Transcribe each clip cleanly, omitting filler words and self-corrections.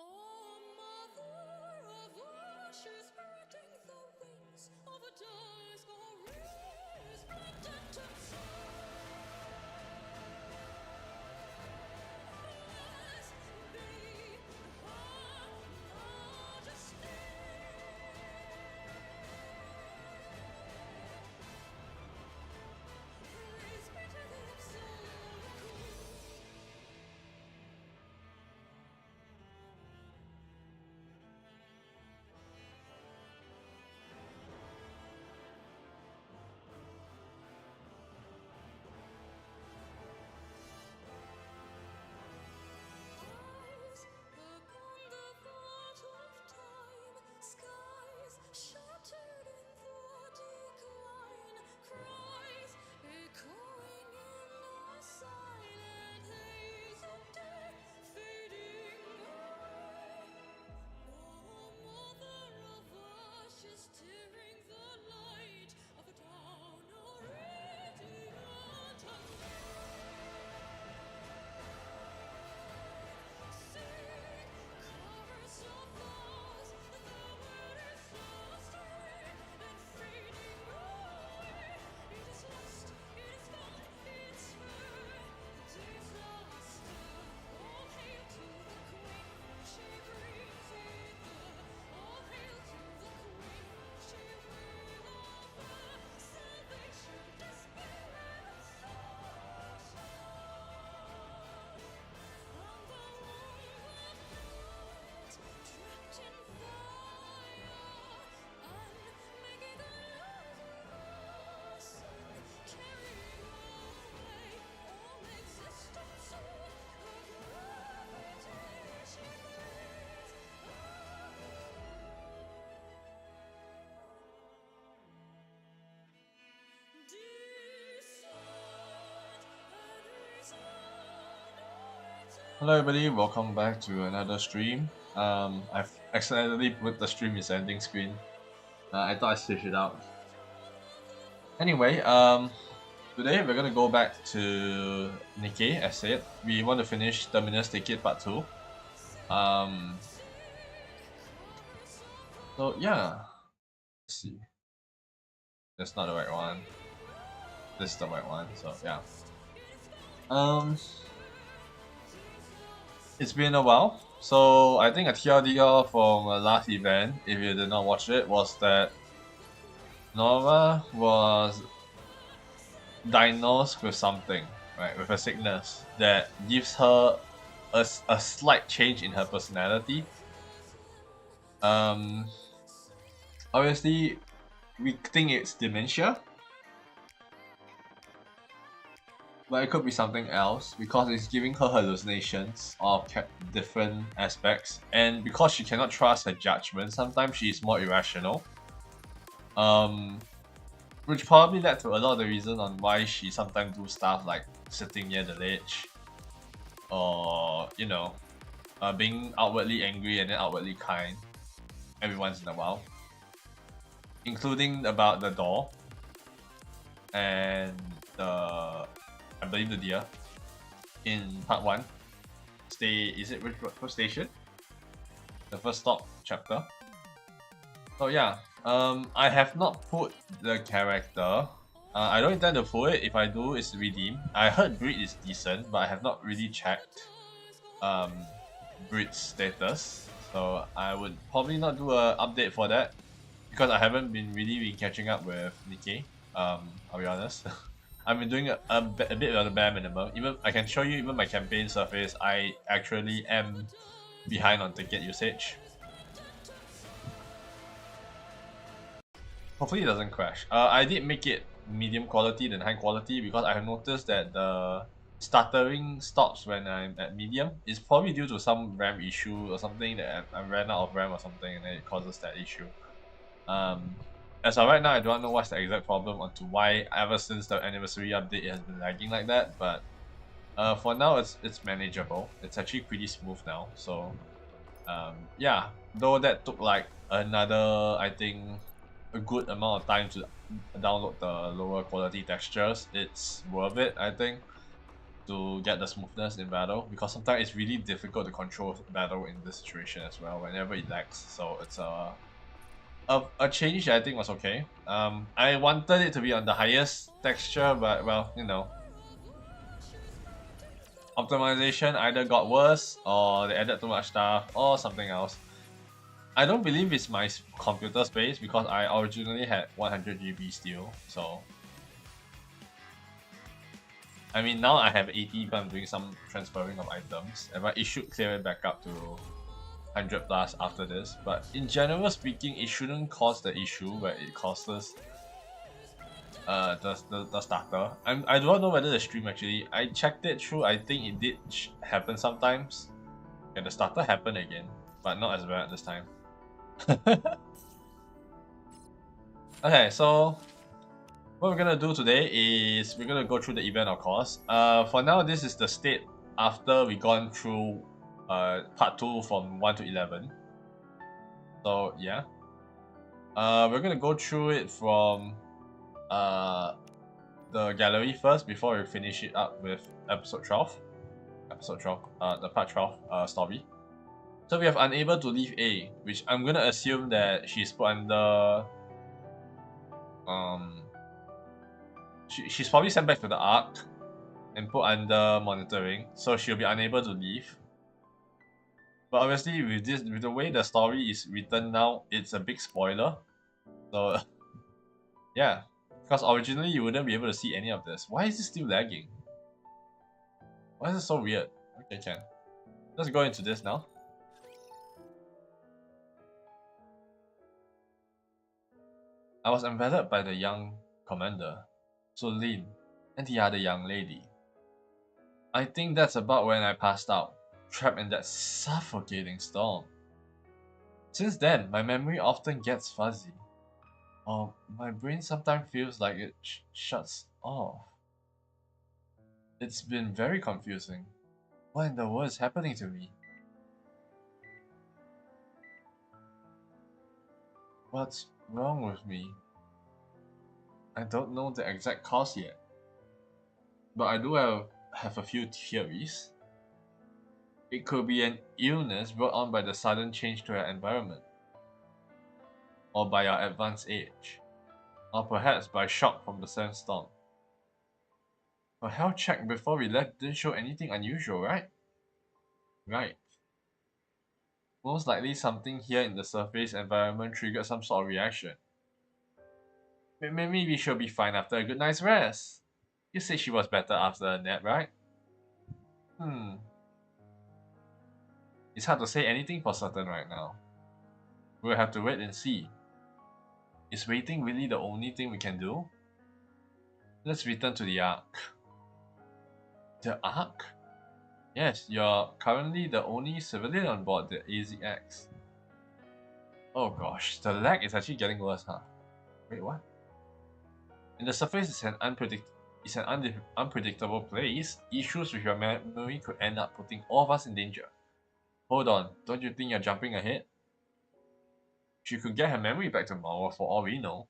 Oh, mother of ashes, spreading the wings of a dusk or resplendent sun. Blessed be her majesty. Praise be to the absolute Queen. Eyes upon the vault of time, skies shattered in the decline, cries echoing in the silent haze of day, fading away. Oh, mother of ashes, tearing the light of a dawn already undone. Chorus of vows, the word is lost and fading away. It is lost, it is gone, it's her disaster. All hail to the Queen, she brings ether. All hail to the Queen, she will offer salvation, despair, and sorrow. On the womb of night, trapped in fire, unmaking the laws of the sun, carrying away all existence soul. Her gravity she brings Hello everybody, welcome back to another stream. I've accidentally put the stream is ending screen. I thought I switched it out. Anyway, today we're gonna go back to Nikke, as said. We want to finish Terminus Ticket Part 2. So yeah. Let's see. That's not the right one. This is the right one, so yeah. It's been a while. So I think a TLDR from last event, if you did not watch it, was that Nora was diagnosed with something, right, with a sickness that gives her a slight change in her personality. Obviously, we think it's dementia, but it could be something else because it's giving her hallucinations of different aspects, and because she cannot trust her judgment, sometimes she is more irrational. Which probably led to a lot of the reason on why she sometimes do stuff like sitting near the ledge, or being outwardly angry and then outwardly kind every once in a while, including about the door and I believe the deer in part 1. Is it which station? The first stop chapter. So yeah, I have not put the character. I don't intend to put it. If I do, it's redeem. I heard breed is decent, but I have not really checked breed's status. So I would probably not do an update for that because I haven't really been catching up with Nikke. I'll be honest. I've been doing a bit of the bare minimum. Even I can show you even my campaign surface. I actually am behind on ticket usage. Hopefully it doesn't crash. I did make it medium quality than high quality because I have noticed that the stuttering stops when I'm at medium. It's probably due to some RAM issue or something that I ran out of RAM or something and then it causes that issue. As of right now, I don't know what's the exact problem onto why ever since the anniversary update it has been lagging like that, but for now it's manageable. It's actually pretty smooth now. So yeah, though that took like another, I think, a good amount of time to download the lower quality textures, it's worth it, I think. to get the smoothness in battle, because sometimes it's really difficult to control battle in this situation as well whenever it lags. So it's a change that I think was okay. I wanted it to be on the highest texture, but well, you know, optimization either got worse or they added too much stuff or something else. I don't believe it's my computer space because I originally had 100 GB still, so I mean now I have 80 but I'm doing some transferring of items, but it should clear it back up to 100 plus after this. But in general speaking, it shouldn't cause the issue where it causes the starter. I don't know whether the stream actually, I checked it through, I think it did happen sometimes. Yeah, the starter happened again, but not as bad this time. Okay, so what we're gonna do today is we're gonna go through the event, of course. For now, this is the state after we gone through part 2 from 1 to 11. So yeah, we're gonna go through it from the gallery first before we finish it up with episode 12. Episode 12, the part 12 story. So we have unable to leave A, which I'm gonna assume that she's put under she's probably sent back to the Ark and put under monitoring, so she'll be unable to leave. But obviously with the way the story is written now, it's a big spoiler. So yeah, because originally you wouldn't be able to see any of this. Why is it still lagging? Why is it so weird? Okay, can. Let's go into this now. I was enveloped by the young commander, Solin, and the other young lady. I think that's about when I passed out, trapped in that suffocating storm. Since then, my memory often gets fuzzy. Or my brain sometimes feels like it shuts off. It's been very confusing. What in the world is happening to me? What's wrong with me? I don't know the exact cause yet, but I do have a few theories. It could be an illness brought on by the sudden change to our environment, or by our advanced age, or perhaps by shock from the sandstorm. A health check before we left didn't show anything unusual, right? Right. Most likely something here in the surface environment triggered some sort of reaction. Maybe we should be fine after a good night's rest. You said she was better after a nap, right? It's hard to say anything for certain right now. We'll have to wait and see. Is waiting really the only thing we can do? Let's return to the Ark. The Ark? Yes, you're currently the only civilian on board the AZX. Oh gosh, the lag is actually getting worse, huh? Wait, what? And the surface is an unpredictable place. Issues with your memory could end up putting all of us in danger. Hold on, don't you think you're jumping ahead? She could get her memory back tomorrow for all we know.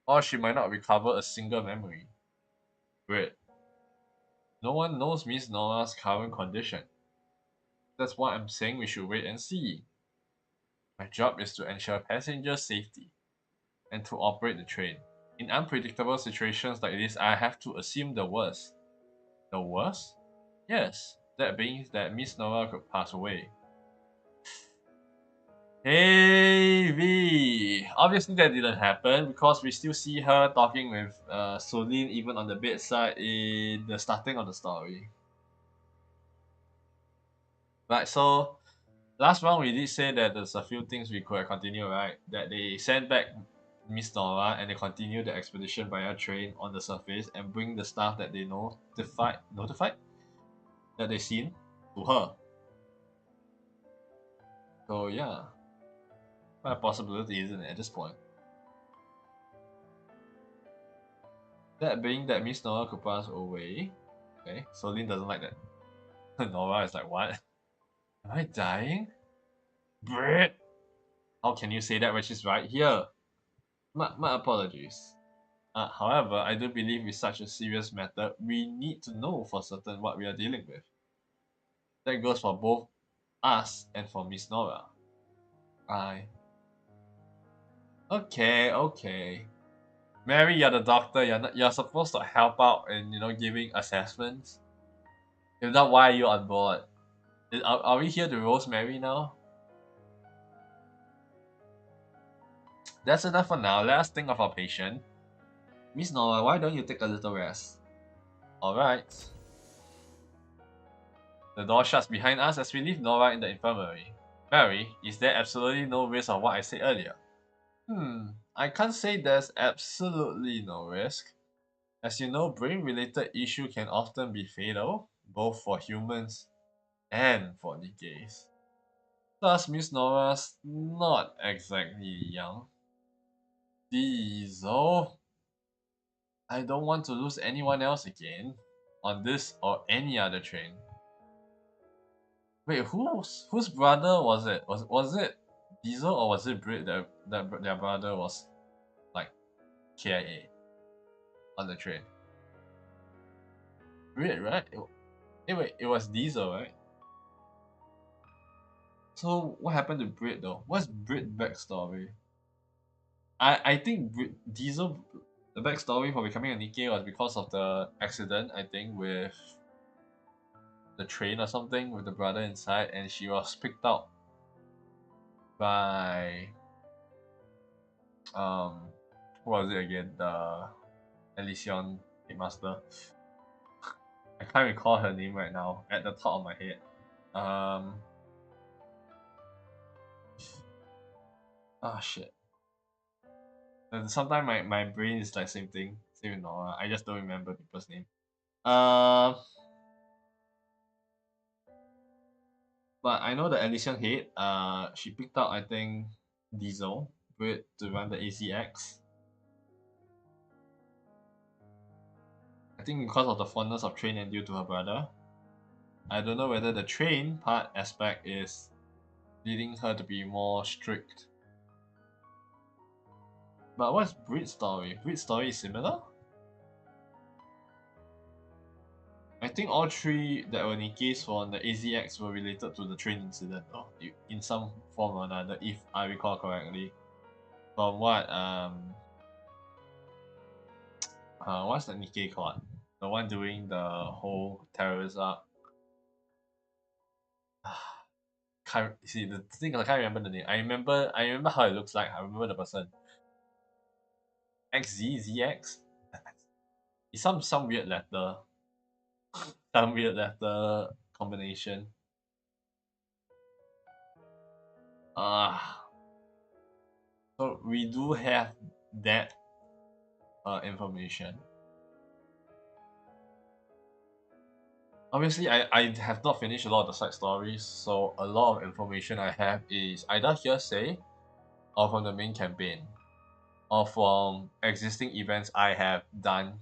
Or she might not recover a single memory. Great. No one knows Miss Nora's current condition. That's why I'm saying we should wait and see. My job is to ensure passenger safety and to operate the train. In unpredictable situations like this, I have to assume the worst. The worst? Yes, that means that Miss Nora could pass away. Hey V! Obviously that didn't happen because we still see her talking with Solin even on the bedside in the starting of the story. Right, so last round we did say that there's a few things we could continue, right? That they sent back Miss Nora and they continue the expedition via train on the surface and bring the stuff that they notified that they seen to her. So yeah, quite a possibility, isn't it, at this point? That being that Miss Nora could pass away. Okay, Solin doesn't like that. Nora is like, what? Am I dying? Brett! How can you say that when she's right here? My apologies. However, I do believe with such a serious matter, we need to know for certain what we are dealing with. That goes for both us and for Miss Nora. I. Okay. Mary, you're the doctor. You're supposed to help out in giving assessments. If not, why are you on board? Are we here to roast Mary now? That's enough for now. Let us think of our patient. Miss Nora, why don't you take a little rest? Alright. The door shuts behind us as we leave Nora in the infirmary. Mary, is there absolutely no risk of what I said earlier? I can't say there's absolutely no risk. As you know, brain-related issue can often be fatal, both for humans and for Nikke's. Plus, Miss Nora's not exactly young. Diesel. I don't want to lose anyone else again on this or any other train. Wait, whose brother was it? Was it Diesel or was it Brit that their brother was like KIA on the train? Brit, right? Wait, it was Diesel, right? So what happened to Brit though? What's Brit backstory? I think Diesel, the backstory for becoming a Nikke was because of the accident, I think, with the train or something with the brother inside, and she was picked up by what was it again? The Elysion headmaster. I can't recall her name right now at the top of my head. Shit. And sometimes my brain is like same thing. Same with Nora. I just don't remember people's name. But I know the Elysian head, she picked up I think Diesel to run the ACX. I think because of the fondness of train and due to her brother. I don't know whether the train part aspect is leading her to be more strict. But what's Brit's story? Brit's story is similar? I think all three that were Nikke's for the AZX were related to the train incident, in some form or another, if I recall correctly. From what what's the Nikke called? The one doing the whole terrorist arc. Can't see the thing is I can't remember the name. I remember how it looks like. I remember the person. XZZX? It's some weird letter. Some weird letter combination. So we do have that information. Obviously, I have not finished a lot of the side stories, so a lot of information I have is either hearsay or from the main campaign, or from existing events I have done,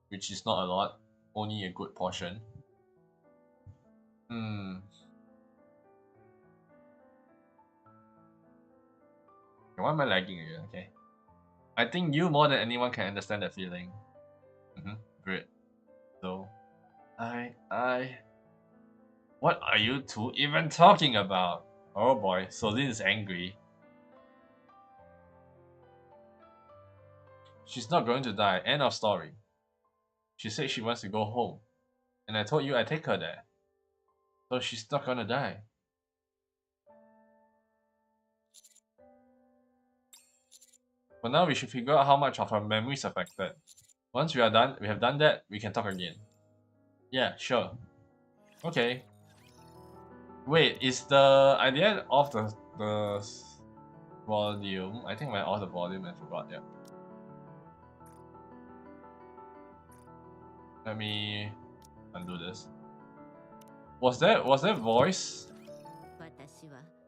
which is not a lot, only a good portion. Why am I lagging again? Okay. I think you more than anyone can understand that feeling. Great. So, what are you two even talking about? Oh boy, Solin is angry. She's not going to die. End of story. She said she wants to go home. And I told you I'd take her there. So she's not gonna die. For now, we should figure out how much of her memory is affected. Once we have done that, we can talk again. Yeah, sure. Okay. Wait, is the at the end of the volume? I think I off the volume and forgot. Yeah. Let me undo this. Was there voice?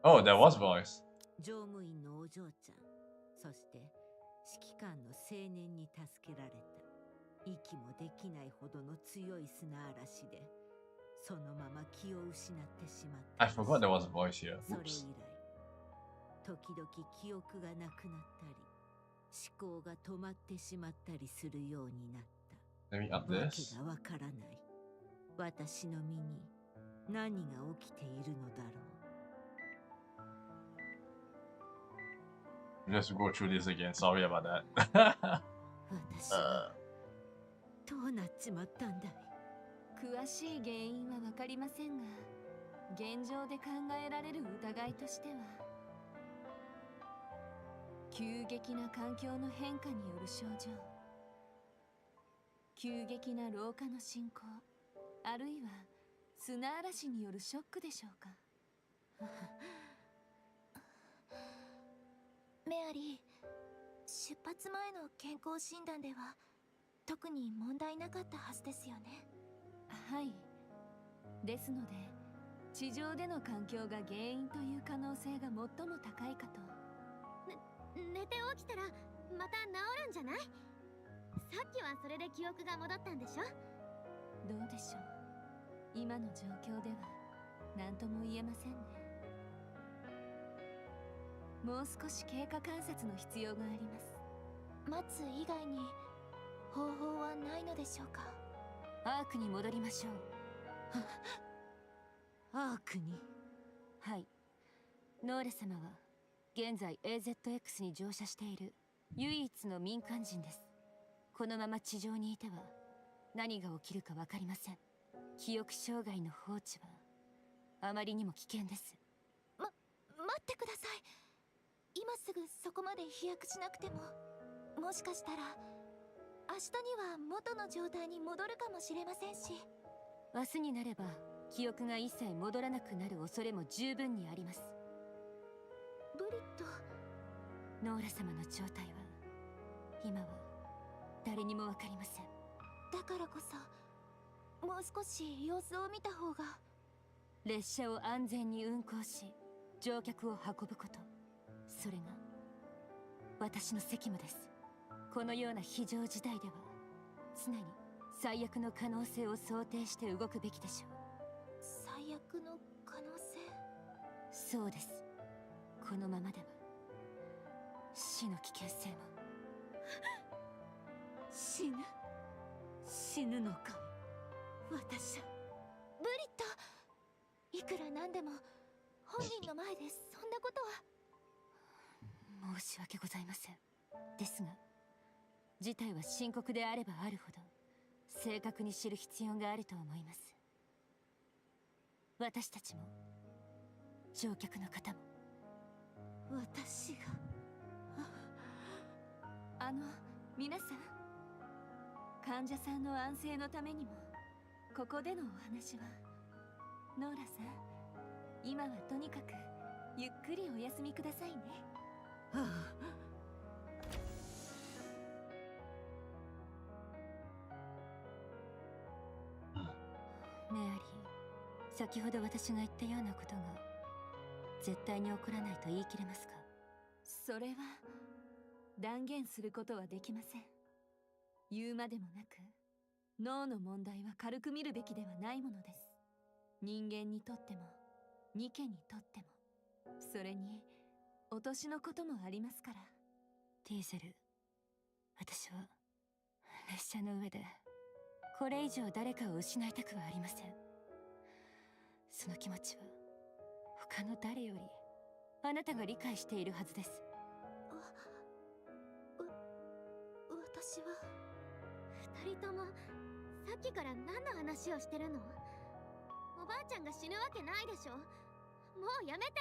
Oh, there was voice. 乗務員のお嬢ちゃん、そして指揮官の青年に助けられた。息もできないほどの強い砂嵐で、そのまま気を失ってしまった。 I forgot there was a voice here. それ以来、時々記憶がなくなったり、思考が止まってしまったりするようになった。 Let me up わけ this. がわからない。私の身に何が起きているのだろう。 Let's go through this again. Sorry about that. 私はどうなっちまったんだい。詳しい原因は分かりませんが、現状で考えられる疑いとしては、急激な環境の変化による症状、急激な老化の進行、あるいは砂嵐によるショックでしょうか。メアリー、出発前の健康診断では特に問題なかったはずですよね。はい。ですので、地上での環境が原因という可能性が最も高いかと。寝て起きたらまた治るんじゃない？さっきはそれで記憶が戻ったんでしょ？どうでしょう。今の状況では何とも言えませんね。もう少し経過観察の必要があります。待つ以外に方法はないのでしょうか？アークに戻りましょう。アークに。はい。ノーレ様は現在 AZX に乗車している唯一の民間人です。このまま地上にいては何が起きるか分かりません。記憶障害の放置はあまりにも危険です。待ってください。今すぐそこまで飛躍しなくても、もしかしたら明日には元の状態に戻るかもしれませんし。明日になれば記憶が一切戻らなくなる恐れも十分にあります。ブリット。ノーラ様の状態は今は誰にも分かりません。だからこそもう少し様子を見た方が。列車を安全に運行し乗客を運ぶこと、それが私の責務です。このような非常事態では常に最悪の可能性を想定して動くべきでしょう。最悪の可能性？そうです。このままでは死の危険性も。死ぬのか。私は。ブリット、いくらなんでも本人の前でそんなことは。申し訳ございません。ですが事態は深刻であればあるほど正確に知る必要があると思います。私たちも乗客の方も。私が。皆さん、患者さんの安静のためにもここでのお話は。ノーラさん、今はとにかくゆっくりお休みくださいね。メアリー、先ほど私が言ったようなことが絶対に起こらないと言い切れますか？それは断言することはできません。言うまでもなく、脳の問題は軽く見るべきではないものです。人間にとってもニケにとっても、それにお年のこともありますから。ディーゼル、私は列車の上でこれ以上誰かを失いたくはありません。その気持ちは他の誰よりあなたが理解しているはずです。私は。二人ともさっきから何の話をしてるの？おばあちゃんが死ぬわけないでしょ。もうやめて。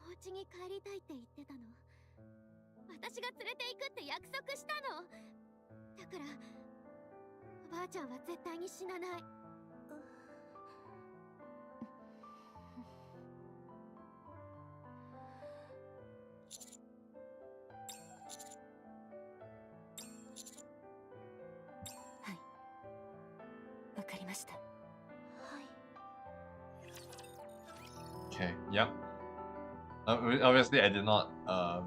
お家に帰りたいって言ってたの。私が連れて行くって約束したの。だからおばあちゃんは絶対に死なない。はい、わかりました。はい。Okay, yep. Obviously, I did not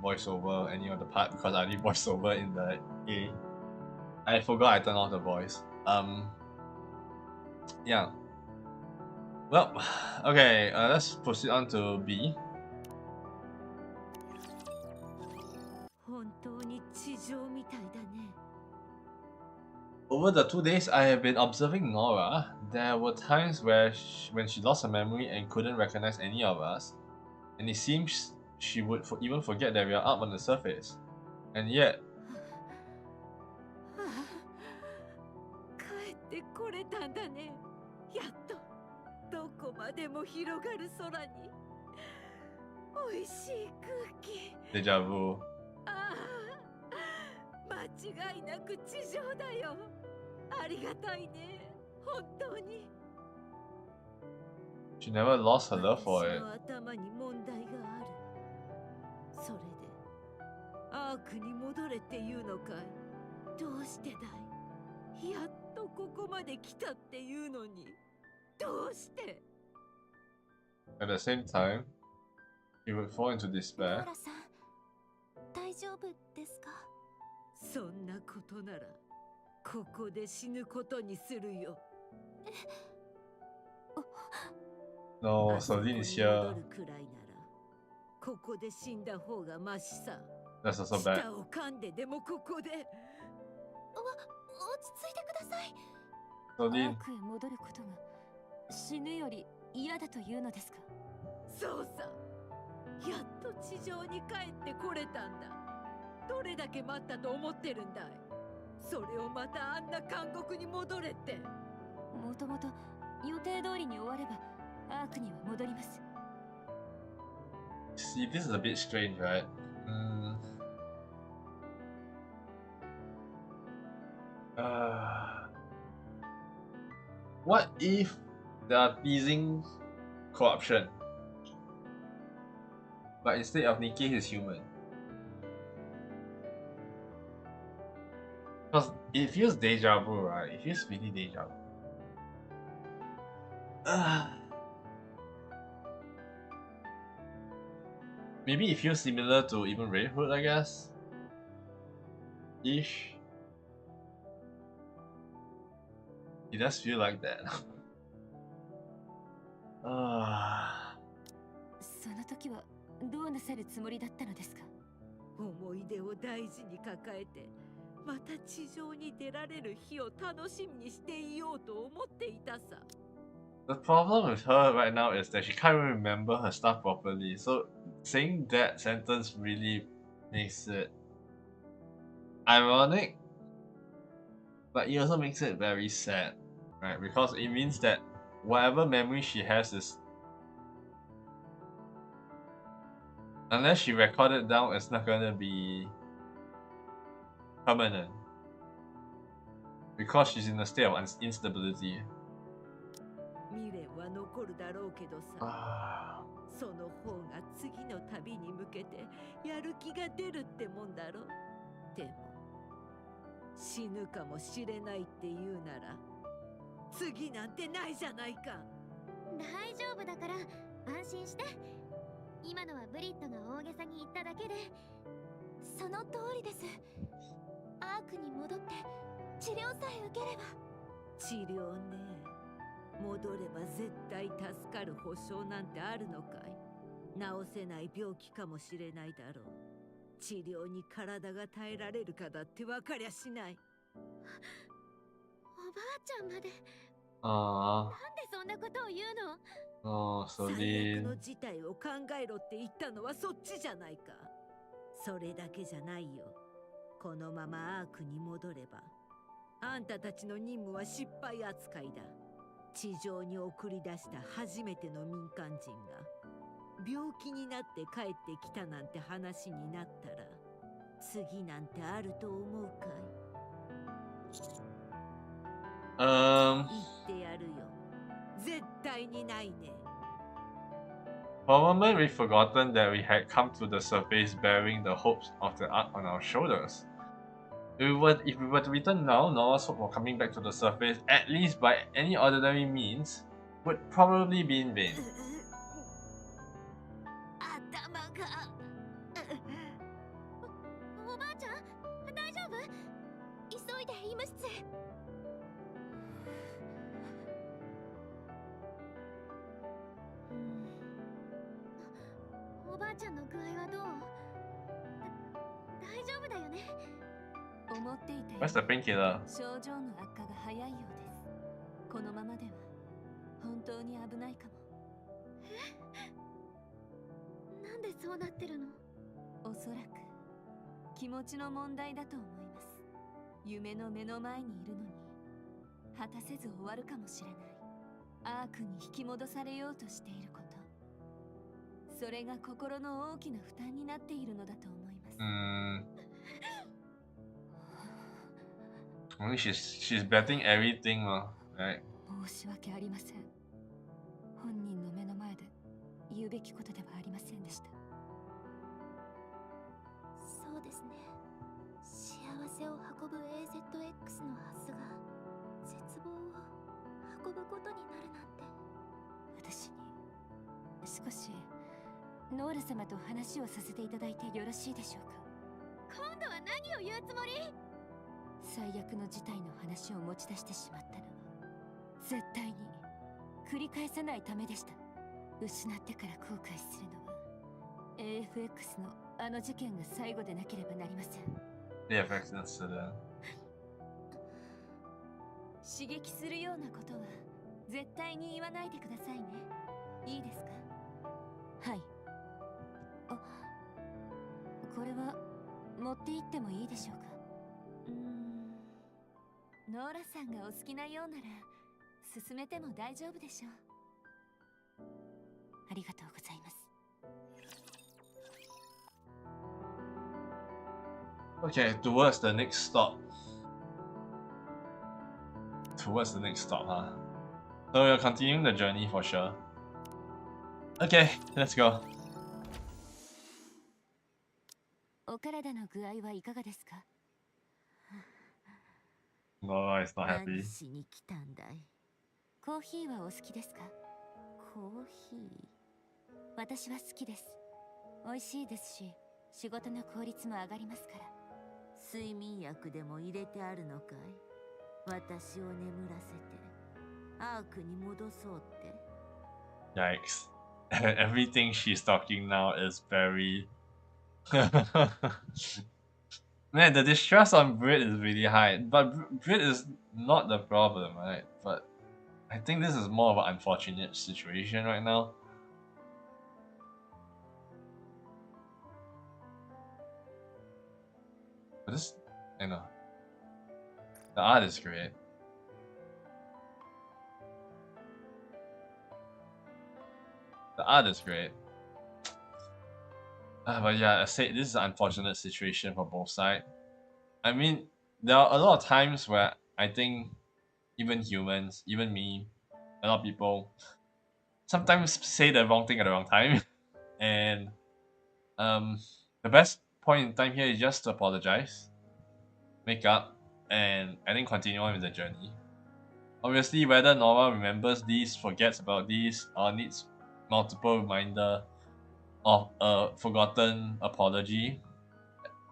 voice over any of the part because I did voice over in the A. I forgot I turned off the voice. Yeah. Well, okay. Let's proceed on to B. 本本当に地上みたいだね。 Over the 2 days I have been observing Nora, there were times when she lost her memory and couldn't recognize any of us, and it seems she would even forget that we are up on the surface. And yet, 帰ってこれたんだね。やっとどこまでも広がる空に美味しい空気。 deja vu. ああ、間違いなく地上だよ。ありがたいね、本当に。 She never lost her love for 私 it. の頭に問題がある。それでアークに戻れっていうのかい。どうしてだい。やっとここまで来たっていうのに、どうして。 At the same time, he would fall into ノ despair. ーラさん、大丈夫ですか？そんなことならここで死ぬことにするよ。 No, あそこに Celine is 戻 here. るくらいならここで死んだ方がマシさ。 That's also bad. 舌を噛んででもここで。落ち着いてください。ア Celine, ークへ戻ることが死ぬより嫌だというのですか？そうさ、やっと地上に帰ってこれたんだ。どれだけ待ったと思ってるんだい。それをまたあんな監獄に戻れって。もともと予定通りに終わればアークには戻ります。 see, this is a bit strange, right? What if they are teasing corruption, but instead of Nikke, he's human? Because it feels deja vu, right? It feels really deja vu. Maybe it feels similar to even Red Hood, I guess. Ish. It does feel like that. その時はどうなさるつもりだったのですか？思い出を大事に抱えてまた地上に出られる日を楽しみにしていようと思っていたさ。 The problem with her right now is that she can't even remember her stuff properly. So saying that sentence really makes it ironic, but it also makes it very sad, right? Because it means that whatever memory she has is, unless she recorded down, it's not gonna be permanent. Because she's in a state of instability. 未練は残るだろうけどさ、その方が次の旅に向けてやる気が出るってもんだろ。でも死ぬかもしれないって言うなら次なんてないじゃないか。大丈夫だから安心して。今のはブリットが大げさに言っただけで。その通りです。アークに戻って治療さえ受ければ。治療ね。戻れば絶対助かる保証なんてあるのかい。治せない病気かもしれないだろう。治療に体が耐えられるかだって分かりゃしない。おばあちゃんまで。あなんでそんなことを言うの？あ、最悪 Celine. の事態を考えろって言ったのはそっちじゃないか。それだけじゃないよ。このままアークに戻ればあんたたちの任務は失敗扱いだ。地上に送り出した初めての民間人が病気になって帰ってきたなんて話になったら次なんてあると思うかい。言ってやるよ。絶対にないね。 For a moment, we've forgotten that we had come to the surface bearing the hopes of the Ark on our shoulders. If we were to return now, Nora's hope of coming back to the surface, at least by any ordinary means, would probably be in vain. 頭が。おばあちゃん、大丈夫？急いで医務室へ。おばあちゃんの具合はどう？大丈夫だよね。思っていたよ Where's the painkiller? 症状の悪化が早いようです。このままでは本当に危ないかも。なんでそうなってるの？おそらく気持ちの問題だと思います。夢の目の前にいるのに果たせず終わるかもしれない。アークに引き戻されようとしていること、それが心の大きな負担になっているのだと思います。I mean, she's betting everything, right? 申し訳ありません。本人の目の前で言うべきことではありませんでした。そうですね。幸せを運ぶ AZX のハスが絶望を運ぶことになるなんて。私に少しノール様と話をさせていただいてよろしいでしょうか。今度は何を言うつもり？最悪の事態の話を持ち出してしまったのは絶対に繰り返さないためでした。失ってから後悔するのは AFX のあの事件が最後でなければなりません。 AFX incident. 刺激するようなことは絶対に言わないでくださいね。いいですか？はい。あ、これは持って行ってもいいでしょうか？ノーラさんがお好きなようなら進めても大丈夫でしょう。ありがとうございます。 Okay, towards the next stop. Towards the next stop, huh? So we're continuing the journey for sure. Okay, let's go. お体の具合はいかがですか？ No, it's not 何 happy. しに来たんだい？コーヒーはお好きですか？コーヒー。私は好きです。美味しいですし、仕事の効率も上がりますから。睡眠薬でも入れてあるのかい？私を眠らせてアークに戻そうって。 Yikes. Everything she's talking now is very... Man, the distress on Brit is really high. But Brit is not the problem, right? But I think this is more of an unfortunate situation right now. But this, you know, the art is great. The art is great. But yeah, I say this is an unfortunate situation for both sides. I mean, there are a lot of times where I think even humans, even me, a lot of people sometimes say the wrong thing at the wrong time. And the best point in time here is just to apologize, make up, and I think continue on with the journey. Obviously, whether Nora remembers these, forgets about these, or needs multiple reminder of a forgotten apology,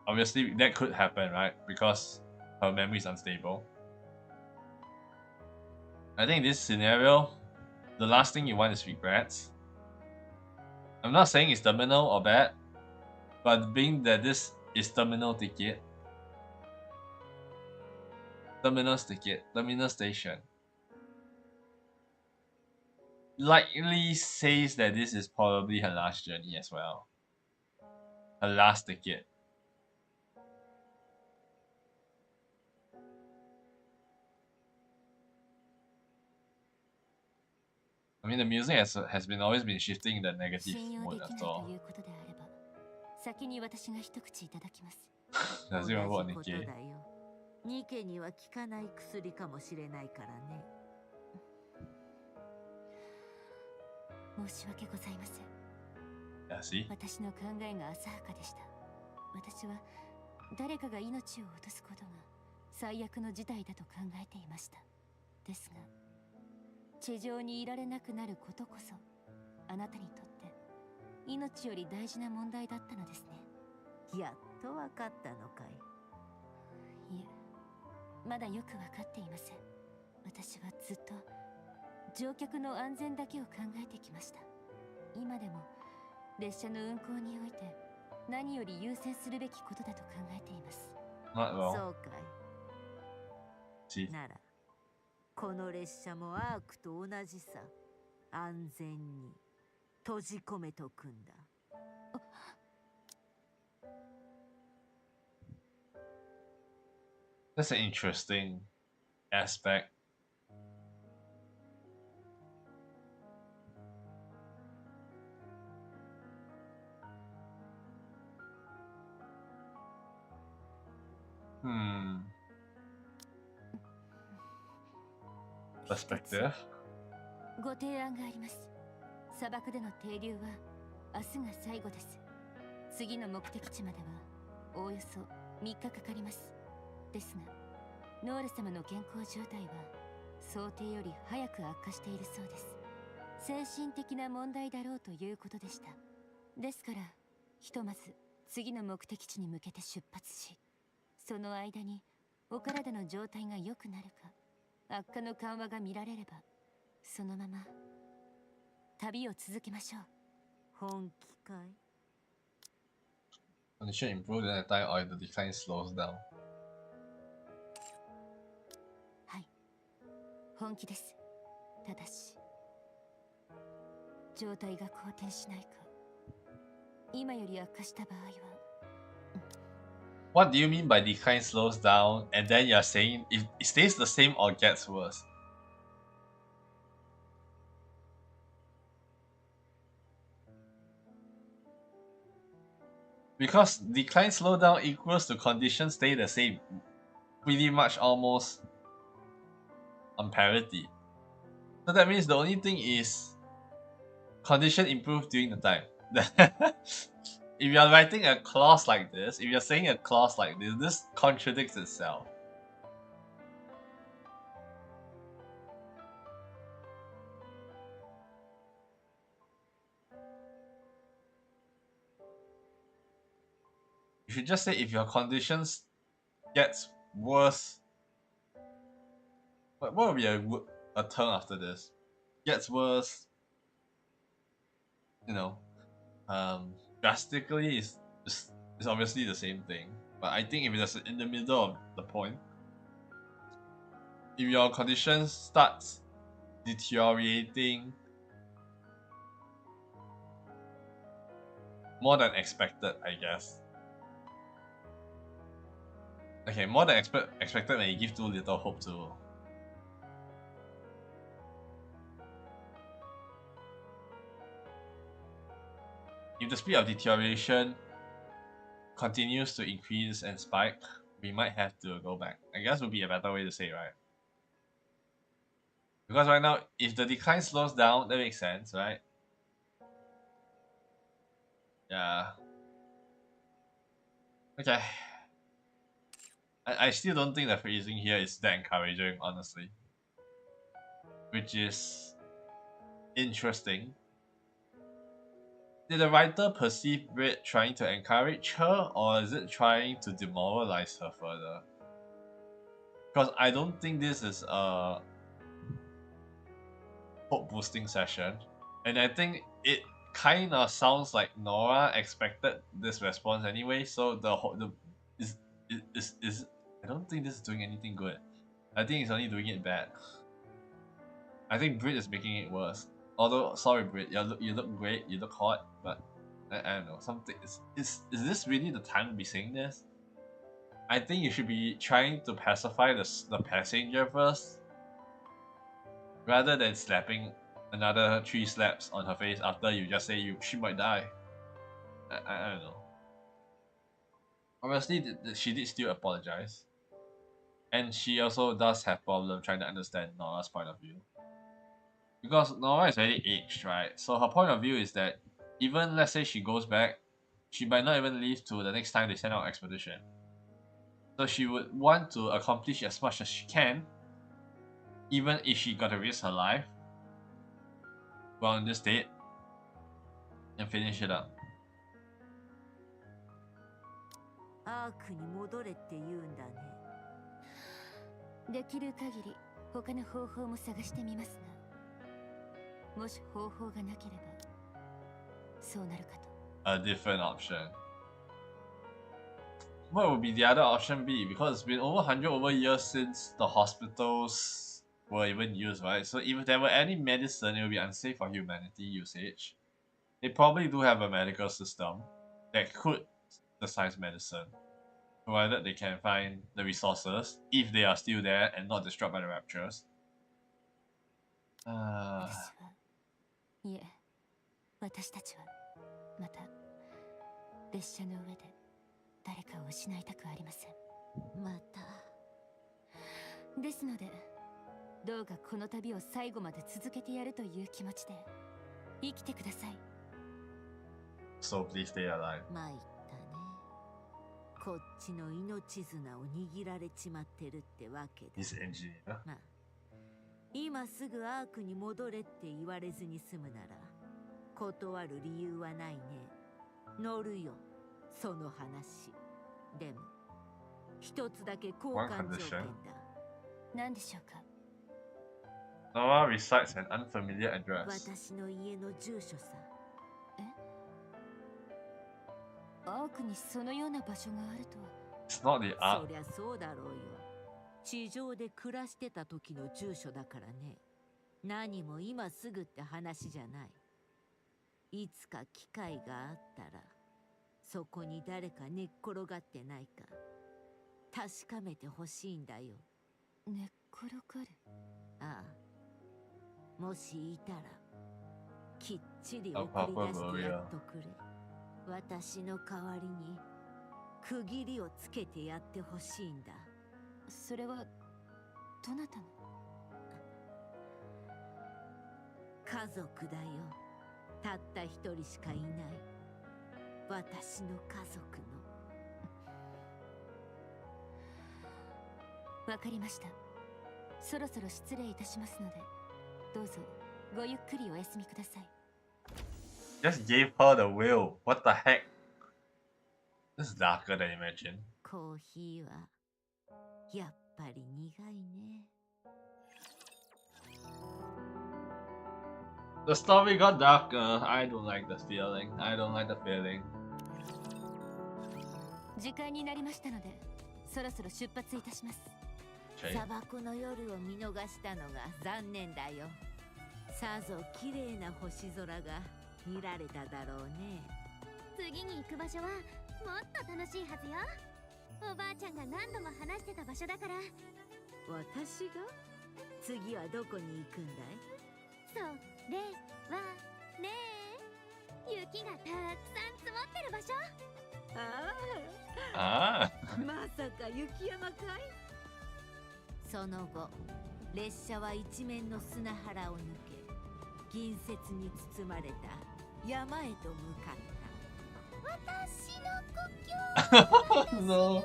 obviously that could happen, right? Because her memory is unstable. I think in this scenario, the last thing you want is regrets. I'm not saying it's terminal or bad, but being that this is terminal ticket, terminal station, likely says that this is probably her last journey as well. Her last ticket. I mean, the music has been always been shifting in the negative 信用 mode できない after と all. いうことであれば、先に私が一口いただきます。 Does 同 it remember じ what ことだ Nikke? よ。ニケには効かない薬かもしれないからね。申し訳ございません。 Yeah, see? 私の考えが浅はかでした。私は誰かが命を落とすことが最悪の事態だと考えていました。ですが、地上にいられなくなることこそあなたにとって命より大事な問題だったのですね。やっとわかったのかい？いえ、まだよくわかっていません。私はずっと乗客の安全だけを考えてきました。今でも列車の運行において何より優先するべきことだと考えています。 Not そ well. うか See. い。ならこの列車もアークと同じさ。安全に閉じ込めとくんだ。That's an interesting aspect. Perspective. ご提案があります。砂漠での停留は明日が最後です。次の目的地まではおおよそ3日かかります。ですがノーレ様の健康状態は想定より早く悪化しているそうです。精神的な問題だろうということでした。ですからひとまず次の目的地に向けて出発し、その間にお体の状態が良くなるか悪化の緩和が見られれば、そのまま旅を続けましょう。本気かい？ Condition improve then the time or the decline slows down. はい、本気です。ただし状態が好転しないか、今より悪化した場合は。 What do you mean by decline slows down and then you're saying if it stays the same or gets worse? Because decline slowdown equals to conditions stay the same, pretty much almost on parity. So that means the only thing is condition improve during the time. If you're writing a clause like this, if you're saying a clause like this contradicts itself. You should just say if your conditions gets worse. What would be a term after this? Gets worse. You know, drastically is obviously the same thing. But I think if it's in the middle of the point, if your conditions starts deteriorating more than expected, I guess. Okay, more than expected when you give too little hope to. If the speed of deterioration continues to increase and spike, we might have to go back. I guess would be a better way to say it, right? Because right now, if the decline slows down, that makes sense, right? Yeah. Okay. I still don't think the phrasing here is that encouraging, honestly. Which is interesting. Did the writer perceive Brit trying to encourage her, or is it trying to demoralize her further? Because I don't think this is a hope boosting session, and I think it kind of sounds like Nora expected this response anyway. So is I don't think this is doing anything good. I think it's only doing it bad. I think Brit is making it worse. Although, sorry Brit, you look great, you look hot, but I don't know, something is this really the time to be saying this? I think you should be trying to pacify the passenger first, rather than slapping another 3 slaps on her face after you just say she might die. I don't know. Obviously, she did still apologize, and she also does have problem trying to understand Nora's point of view. Because Nora is very aged, right? So her point of view is that even let's say she goes back, she might not even live to the next time they send out an expedition. So she would want to accomplish as much as she can, even if she got to risk her life while in this state, and finish it up. アークに戻れって言うんだね。できる限り他の方法も探してみますが、もし方法がなければそうなるかと。 A different option. what would be the other option be? Because it's been over 100 over years since the hospitals were even used, right? So if there were any medicine, it would be unsafe for humanity usage. They probably do have a medical system that could synthesize medicine, provided they can find the resources, if they are still there and not destroyed by the raptures. 私はいえ、私たちはまた列車の上で誰かを失いたくありません。またですので、どうかこの旅を最後まで続けてやるという気持ちで生きてください。So please stay alive. 参ったね。こっちの命綱を握られちまってるってわけだ。 He's an engineer. まあ、今すぐアークに戻れって言われずに済むなら断る理由はないね。乗るよ、その話。でも一つだけ交換条件だ。何でしょうか。 Nora recites an unfamiliar address. 私の家の住所さ。アークにそのような場所があるとは。 It's not the そ art. りゃそうだろうよ。地上で暮らしてた時の住所だからね。何も今すぐって話じゃない。いつか機会があったらそこに誰か寝っ転がってないか確かめてほしいんだよ。寝っ転がる。ああ、もしいたらきっちり送り出してやっとくれ。私の代わりに区切りをつけてやってほしいんだ。それはどなたの？家族だよ。たった一人しかいない私の家族の。わかりました。そろそろ失礼いたしますので、どうぞごゆっくりお休みください。 Just gave her the will. What the heck? This is darker than you imagined. コーヒーはやっぱり苦いね。The story got darker. I don't like the feeling. I don't like the feeling. 時間になりましたので、そろそろ出発いたします。 Okay. 砂漠の夜を見逃したのが残念だよ。さぞ綺麗な星空が見られただろうね。次に行く場所はもっと楽しいはずよ。おばあちゃんが何度も話してた場所だから。私が次はどこに行くんだい？それはね、雪がたくさん積もってる場所。Ah. まさか雪山かい？その後列車は一面の砂原を抜け銀雪に包まれた山へと向かった。私の故郷 No.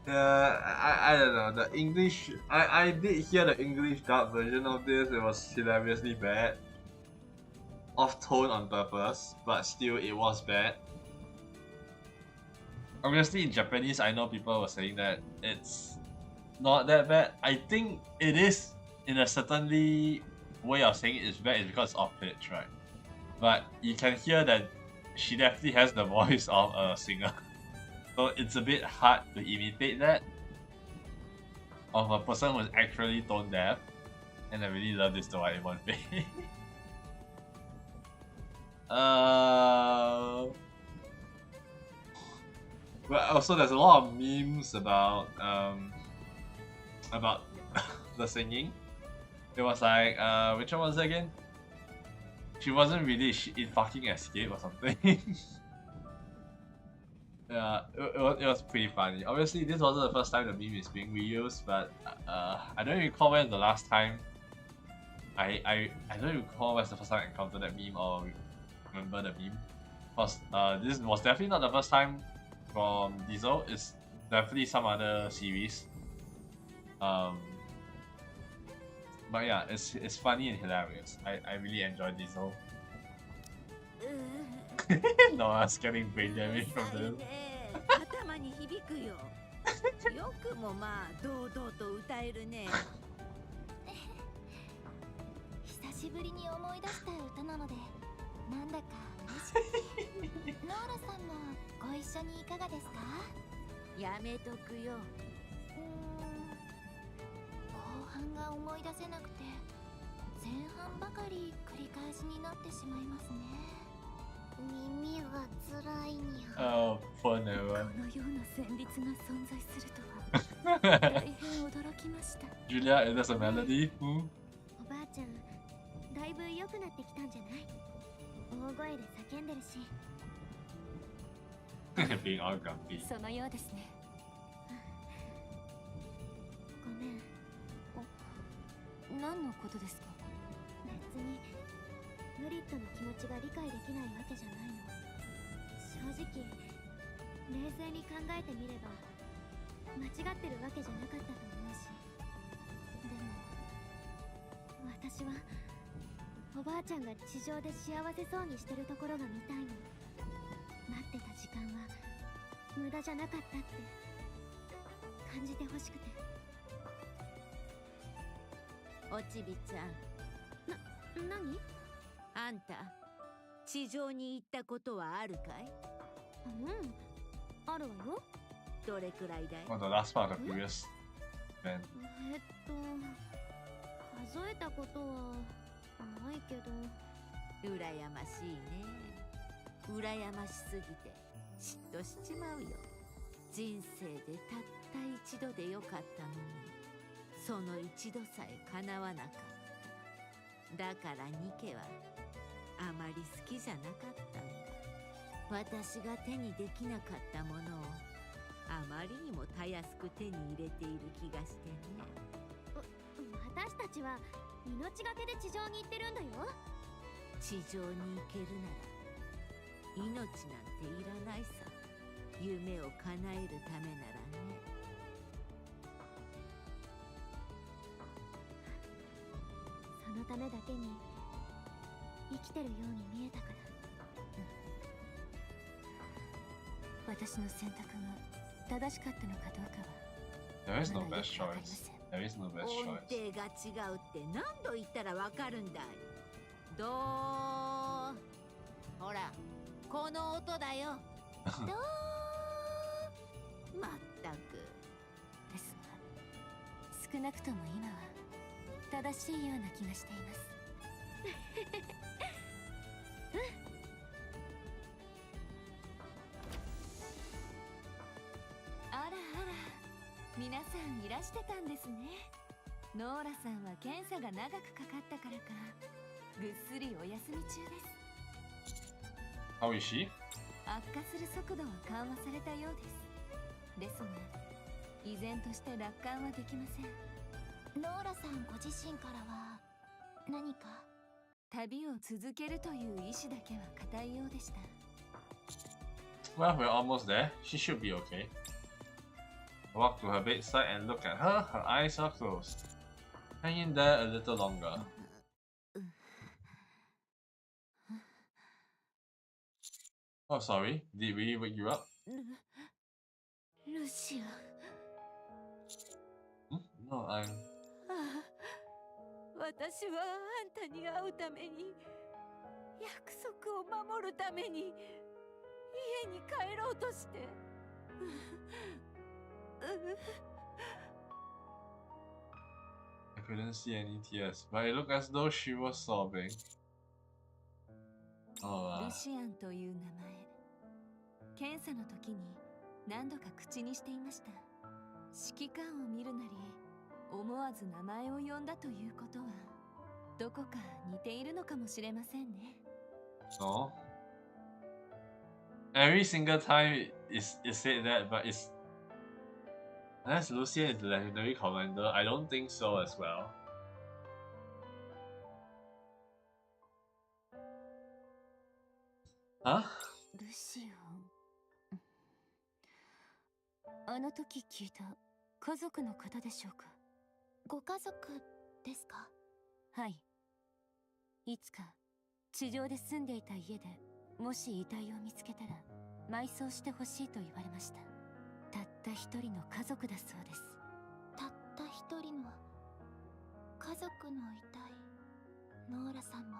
I don't know, the English, I did hear the English dub version of this. It was hilariously bad, off tone on purpose, but still it was bad. Obviously in Japanese I know people were saying that it's not that bad. I think it is, in a certainly way of saying it is bad, is because it's off pitch, right? But you can hear that she definitely has the voice of a singer. So it's a bit hard to imitate that of a person who's actually tone deaf. And I really love this Doraemon thing. But also there's a lot of memes about the singing. It was like which one was it again? She wasn't really in fucking Escape or something. Yeah, it was pretty funny. Obviously, this wasn't the first time the meme is being reused, but I don't recall when the last time. I don't recall when's the first time I encountered that meme or remember the meme. Because this was definitely not the first time from Diesel. It's definitely some other series. But yeah, it's funny and hilarious. I really enjoy Diesel. No, I was getting brain damage from this. 頭に響くよ。よくもまあ堂々とえるね。久しぶりに思い出した歌なのでなんだか嬉しくて。ノーラさんもご一緒にいかがですか？やめとくよ。後半が思い出せなくて前半ばかり繰り返しになってしまいますね。耳が辛いにゃ。Oh, poor こ Noah. のような旋律が存在するとは大変驚きました。 Julia, there's a melody. おばあちゃんだいぶ良くなってきたんじゃない？大声で叫んでるし。Being all grumpy. そのようですね。ごめん。何のことですか？別にムリットの気持ちが理解できないわけじゃないの。正直冷静に考えてみれば間違ってるわけじゃなかったと思うし。でも私はおばあちゃんが地上で幸せそうにしてるところが見たいの。待ってた時間は無駄じゃなかったって感じてほしくて。おちびちゃん、何？あんた地上に行ったことはあるかい？あるわよ。どれくらいだい？ On the last part of the previous man. 数えたことはないけど。羨ましいね。羨ましすぎて嫉妬しちまうよ。人生でたった一度でよかったのに、その一度さえ叶わなかった。だからニケはあまり好きじゃなかったんだ。私が手にできなかったものをあまりにもたやすく手に入れている気がしてね。私たちは命がけで地上に行ってるんだよ。地上に行けるなら命なんていらないさ。夢を叶えるためならね。そのためだけに生きてるように見えたから。私の選択が正しかったのかどうかは There is no まだよ best くわかりま choice. せん。 There is no best 音 choice. 程が違うって何度言ったらわかるんだい。どう？ほら、この音だよ。どう？まったく。ですが、少なくとも今は正しいような気がしています。あらあら、皆さんいらしてたんですね。ノーラさんは検査が長くかかったからかぐっすりお休み中です。 How is she? 悪化する速度は緩和されたようです。ですが依然として楽観はできません。ノーラさんご自身からは何か？旅を続けるという意志だけは固いようでした。 Well, we're almost there. She should be okay. I walk to her bedside and look at her. Her eyes are closed. Hang in there a little longer. Oh, sorry. Did we wake you up? ルシア、 No, I'm... 私はあんたに会うために、約束を守るために家に帰ろうとして。I couldn't see any tears, but it looked as though she was sobbing. Oh, ルシアンという名前、検査の時に何度か口にしていました。指揮官を見るなり思わず名前を呼んだということはどこか似ているのかもしれませんね。 no. Every single time it said that, but it's... Unless Lucian is the legendary commander, I don't think so as well. Huh? ルシアン、あの時聞いた家族の方でしょうか？ご家族ですか？はい。いつか地上で住んでいた家でもし遺体を見つけたら埋葬してほしいと言われました。たった一人の家族だそうです。たった一人の家族のいたいノーラさんも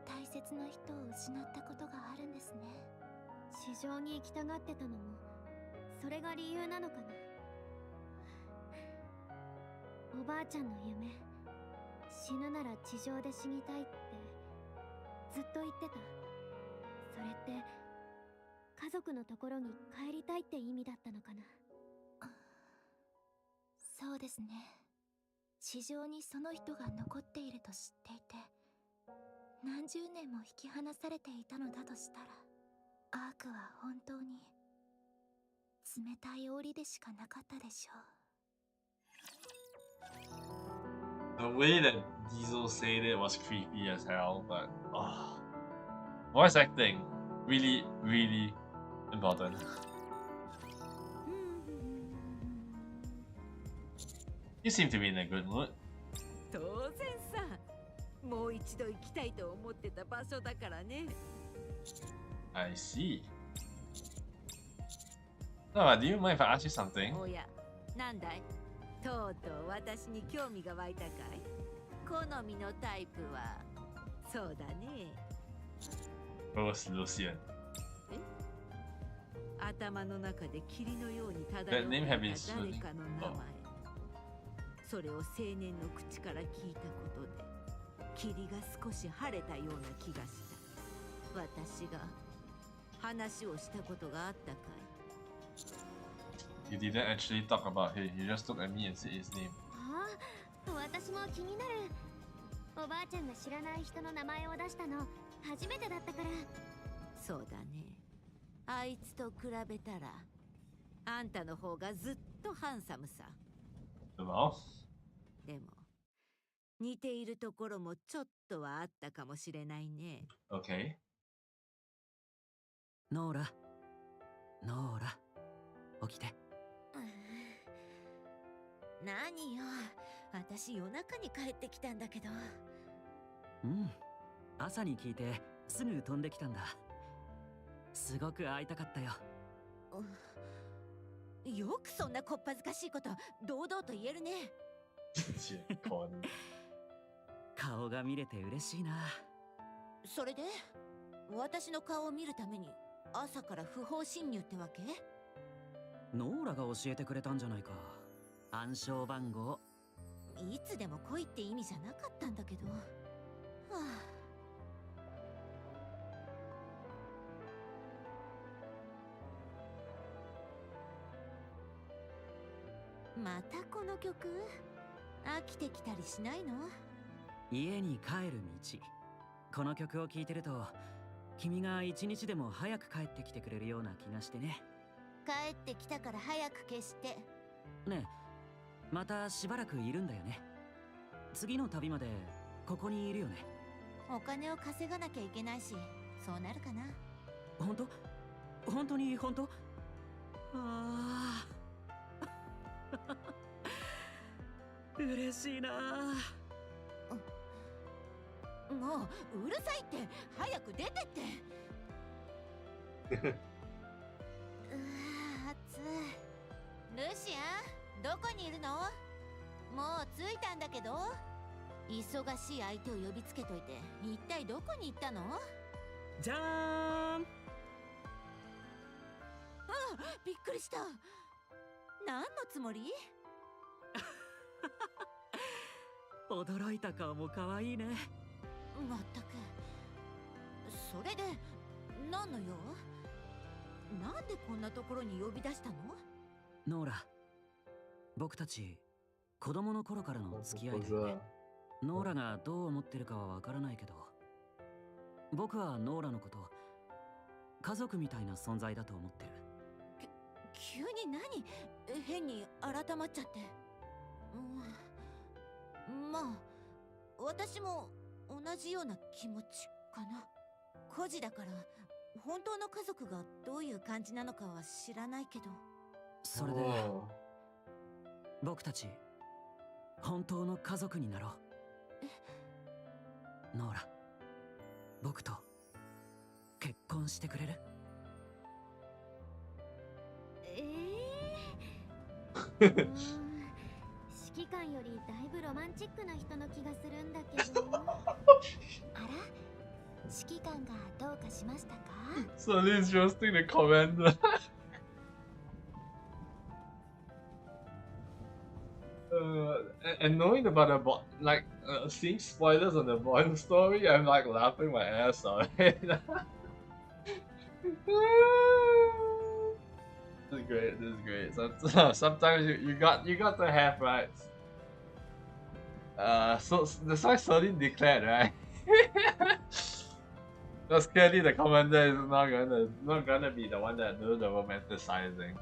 大切な人を失ったことがあるんですね。地上に行きたがってたのもそれが理由なのかな。おばあちゃんの夢、死ぬなら地上で死にたいってずっと言ってた。それって家族のところに帰りたいって意味だったのかな。そうですね。地上にその人が残っていると知っていて、何十年も引き離されていたのだとしたら、アークは本当に冷たい檻でしかなかったでしょう。The way that Diesel said it was creepy as hell, but voice acting really, really important. You seem to be in a good mood. 当然さ、もう一度行きたいと思ってた場所だからね。I see. No, do you mind if I ask you something? おや、なんだい？とうとう私に興味が湧いたかい？好みのタイプは、そうだね。Rose Lucian. 頭の中で霧のように漂 That って name いた have been 誰 soothing. かの名前。それを青年の口から聞いたことで、霧が少し晴れたような気がした。私が話をしたことがあったかい？ You didn't actually talk about him. You just looked at me and said his name. ああ、私も気になる。おばあちゃんが知らない人の名前を出したの初めてだったから。そうだね。あいつと比べたら、あんたの方がずっとハンサムさ。Well, でも、似ているところもちょっとはあったかもしれないね。okay. ノーラ、ノーラ、起きて。何よ、私夜中に帰ってきたんだけど。うん、朝に聞いてすぐ飛んできたんだ。すごく会いたかったよ。よくそんなこっぱずかしいこと堂々と言えるね。Shit, corny. 顔が見れて嬉しいな。それで私の顔を見るために朝から不法侵入ってわけ？ノーラが教えてくれたんじゃないか。暗証番号。いつでも来いって意味じゃなかったんだけど。はあ、またこの曲？飽きてきたりしないの？家に帰る道。この曲を聴いてると、君が一日でも早く帰ってきてくれるような気がしてね。帰ってきたから早く消して。ねえ、またしばらくいるんだよね。次の旅までここにいるよね。お金を稼がなきゃいけないし、そうなるかな。本当？本当に本当？ああ。嬉しいな。もううるさいって、早く出てって。暑い。ルシアン、どこにいるの？もう着いたんだけど。忙しい相手を呼びつけといて、一体どこに行ったの？じゃーん。あ、びっくりした。何のつもり？驚いた顔も可愛いね。まったく。それで何の用？なんでこんなところに呼び出したの？ノーラ、僕たち子供の頃からの付き合いだよね。ノーラがどう思ってるかはわからないけど、僕はノーラのこと家族みたいな存在だと思ってる。急に何？変に改まっちゃって。まあ私も同じような気持ちかな。孤児だから本当の家族がどういう感じなのかは知らないけど。それで僕たち本当の家族になろう。ノーラ、僕と結婚してくれる？官よりだいぶロマンチックな人の気がするんだけど。あら、指揮官がどうかしましたか？ So Liz roasting the commander. And knowing about the seeing spoilers on the boy story, I'm like laughing my ass off. This is great. This is great. Sometimes you got to have rights. So that's why Sodin declared, right? Because clearly the commander is not gonna be the one that does the romanticizing.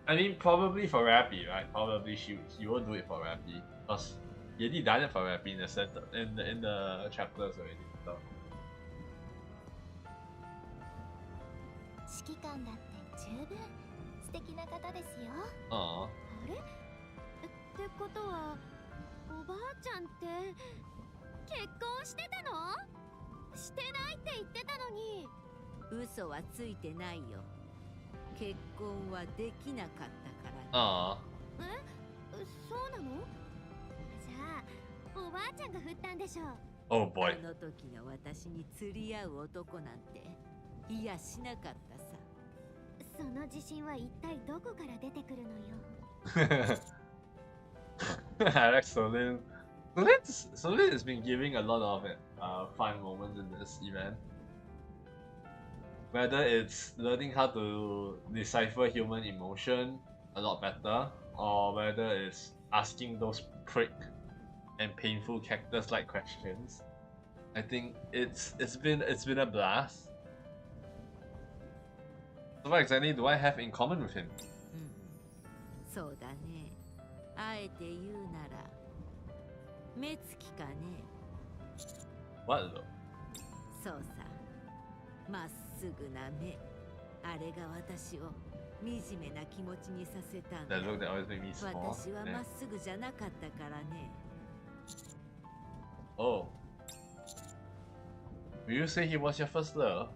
I mean, probably for Rappy, right? Probably he will do it for Rappy, because he already done it for Rappy in the center, in the chapters already. So. 指揮官だって十分素敵な方ですよ。あれ？ってことはおばあちゃんって結婚してたの？してないって言ってたのに。嘘はついてないよ。結婚はできなかったからね。あ。そうなの？じゃあおばあちゃんが振ったんでしょう。Oh boy. あの時の私に釣り合う男なんていやしなかったさ。その自信は一体どこから出てくるのよ。I like Solin. Solin has been giving a lot of fun moments in this event. Whether it's learning how to decipher human emotion a lot better, or whether it's asking those prick and painful cactus-like questions, I think it's been a blast. So what exactly do I have in common with him? そうだね。あえて言うなら目つきかね。 What though? そうさ。まっすぐな目。あれが私を惨めな気持ちにさせたんだ。 That look that always made me small. 私はまっすぐじゃなかったからね。Oh. Will you say he was your first love?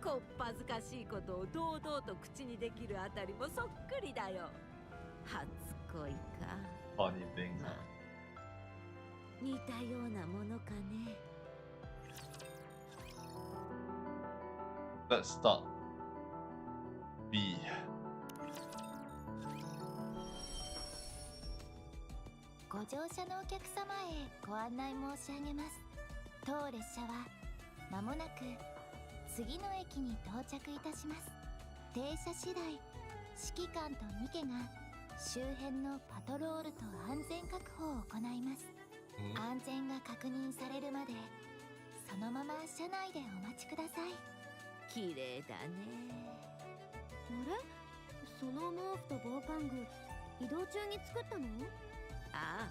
こっぱずかしいことを堂々と口にできるあたりもそっくりだよ。初恋か。Funny things. まあ、似たようなものかね。Let's start. B. ご乗車のお客様へご案内申し上げます。当列車はまもなく次の駅に到着いたします。停車次第、指揮官とニケが周辺のパトロールと安全確保を行います。安全が確認されるまでそのまま車内でお待ちください。綺麗だね。あれ？その毛布と防寒具、移動中に作ったの？ああ、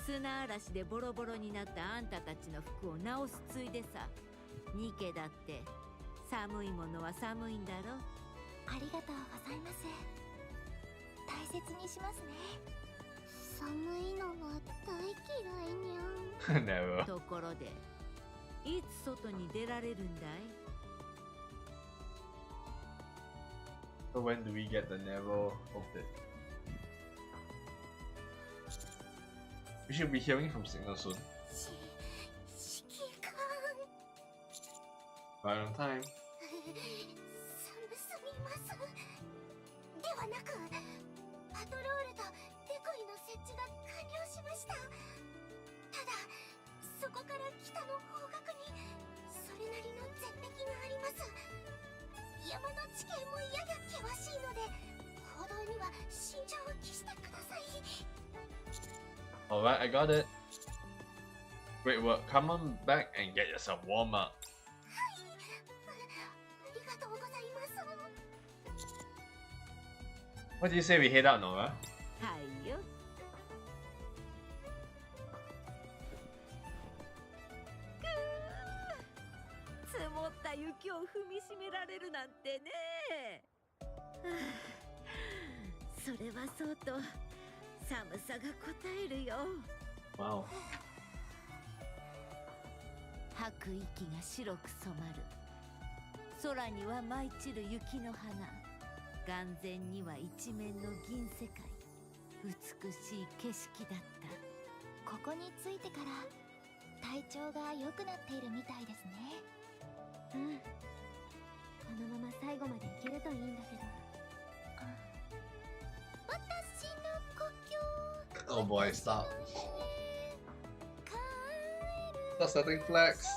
砂嵐でボロボロになったあんたたちの服を直すついでさ。ニケだって寒いものは寒いんだろ。ありがとうございます。大切にしますね。寒いのは大嫌いにゃん。Never. ところで、いつ外に出られるんだい？ So when do we get the Never of it? We should be hearing from Signal soon. 指揮官。 Right on time. 寒すぎます。ではなく、パトロールとデコイの設置が完了しました。ただ、そこから北の方角にそれなりの絶壁があります。山の地形もやや険しいので、行動には慎重を期してください。 Alright, I got it. Great work. Come on back and get yourself warm up. ありがとうございます。 What do you say we head out, Nora? はいよ。積もった雪を踏みしめられるなんてね。はあ、それはそうと寒さがこたえるよ。 Wow. 吐く息が白く染まる。空には舞い散る雪の花。眼前には一面の銀世界、美しい景色だった。ここに着いてから体調が良くなっているみたいですね。うん、このまま最後までいけるといいんだけど。私の故郷 Oh boy, stop. Stop setting flags.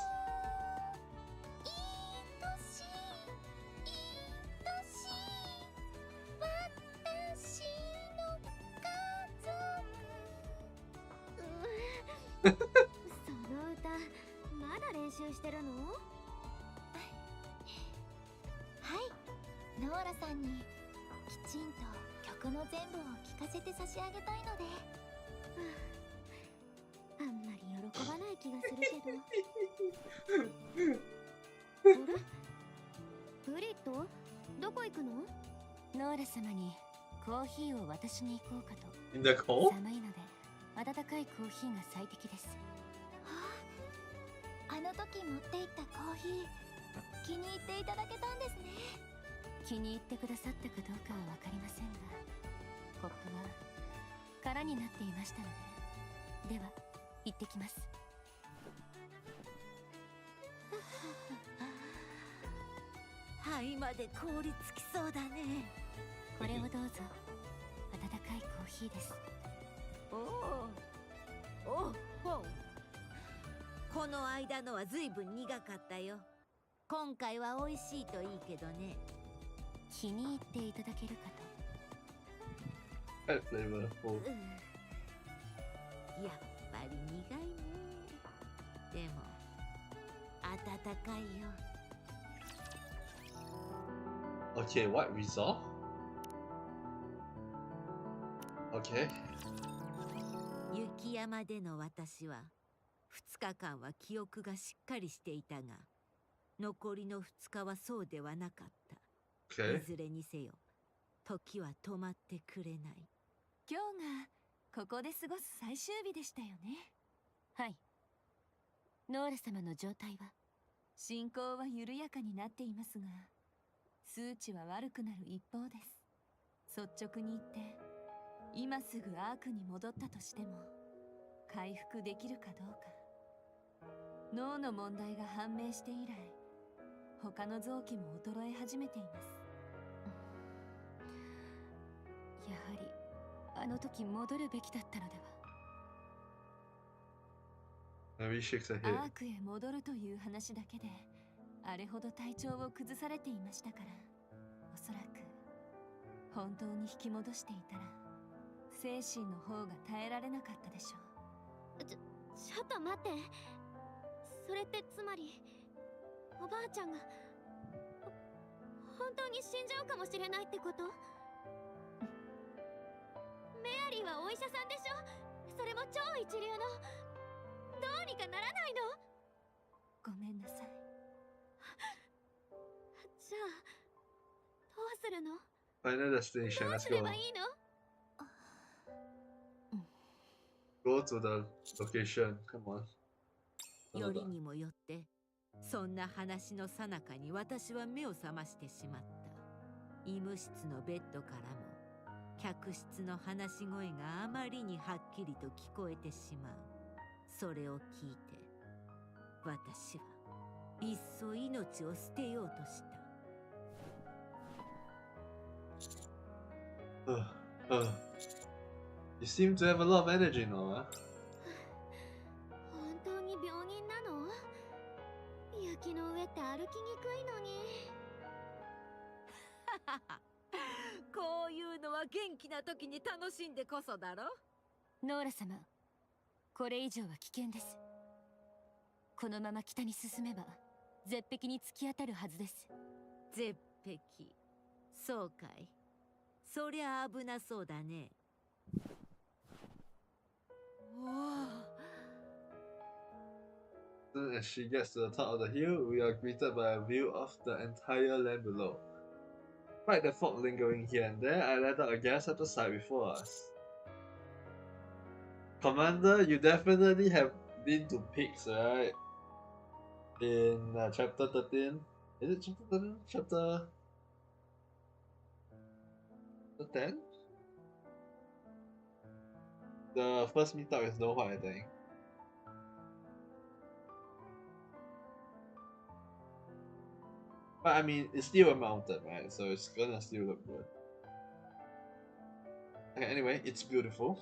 その歌まだ練習してるの？はい、ノーラさんにきちんと曲の全部を聴かせて差し上げたいので。あんまり喜ばない気がするけど。あれ？ブリット、どこ行くの？ノーラ様にコーヒーを渡しに行こうかと。 In the cold? 寒いので温かいコーヒーが最適です。あの時持って行ったコーヒー気に入っていただけたんですね。気に入ってくださったかどうかは分かりませんが、コップは空になっていましたので。では行ってきます。肺まで凍りつきそうだね。これをどうぞ。温かいコーヒーです。おお、おう。この間のはずいぶん苦かったよ。今回は美味しいといいけどね。気に入っていただけるかと。 Quite flavorful. やっぱり苦いね。でも温かいよ。 Okay, what resolve? Okay. 雪山での私は2日間は記憶がしっかりしていたが、残りの2日はそうではなかった。い Okay. ずれにせよ時は止まってくれない。今日がここで過ごす最終日でしたよね。はい。ノーラ様の状態は？進行は緩やかになっていますが、数値は悪くなる一方です。率直に言って今すぐアークに戻ったとしても回復できるかどうか。脳の問題が判明して以来、他の臓器も衰え始めています。やはりあの時戻るべきだったのでは。 Maybe shakes her ア head. ークへ戻るという話だけであれほど体調を崩されていましたから、おそらく本当に引き戻していたら精神の方が耐えられなかったでしょう。ちょっと待って。それってつまりおばあちゃんが本当に死んじゃうかもしれないってこと？メアリーはお医者さんでしょ？それも超一流の。どうにかならないの？ごめんなさい。じゃあどうするの？ Final destination, どう let's すれ go. ばいいの？ Go to the location. Come on. よりにもよってそんな話の最中に私は目を覚ましてしまった。医務室のベッドからも客室の話し声があまりにはっきりと聞こえてしまう。それを聞いて私はいっそ命を捨てようとした。You seem to have a lot of energy now, huh? 本当に病人なの？雪の上って歩きにくいのに。こういうのは元気な時に楽しんでこそだろ。ノーラ様、これ以上は危険です。このまま北に進めば絶壁に突き当たるはずです。絶壁、そうかい。そりゃ危なそうだね。おお。 As soon as she gets to the top of the hill, we are greeted by a view of the entire land below. Despite the fog lingering here and there, I let out a gasp at the sight before us. Commander, you definitely have been to peaks, right? In chapter 13. Is it chapter 13? Chapter... The 10th? The first meetup is Doha, I think. But I mean, it's still a mountain, right? So it's gonna still look good. Okay, anyway, it's beautiful.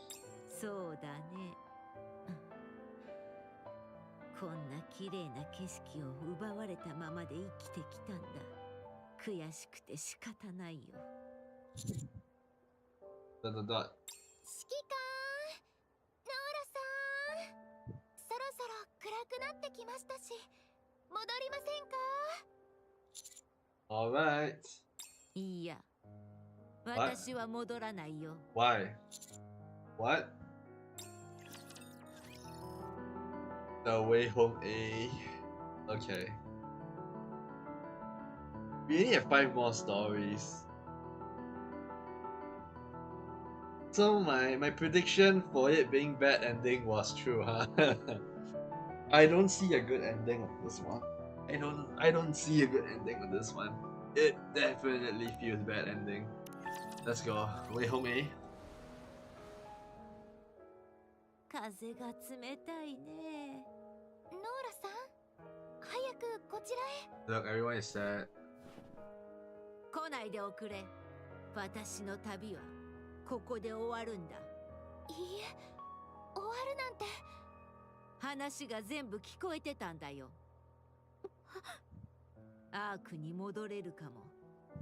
そうだね。こんな綺麗な景色を奪われたままで生きてきたんだ。悔しくて仕方ないよ。Dot dot dot. 指揮官ノーラさん、そろそろ暗くなってきましたし、戻りませんか？ Alright. いいや、私は戻らないよ。Why? What? The way home A. Okay. We only have 5 more stories. So my prediction for it being bad ending was true, huh? I don't see a good ending of this one. I don't see a good ending of this one. It definitely feels bad ending. Let's go. Way home A. 風が冷たいね。ノーラさん、早くこちらへ。 Look, everyone is sad. 来ないでおくれ。私の旅はここで終わるんだ。いいえ、終わるなんて。話が全部聞こえてたんだよ。アークに戻れるかも、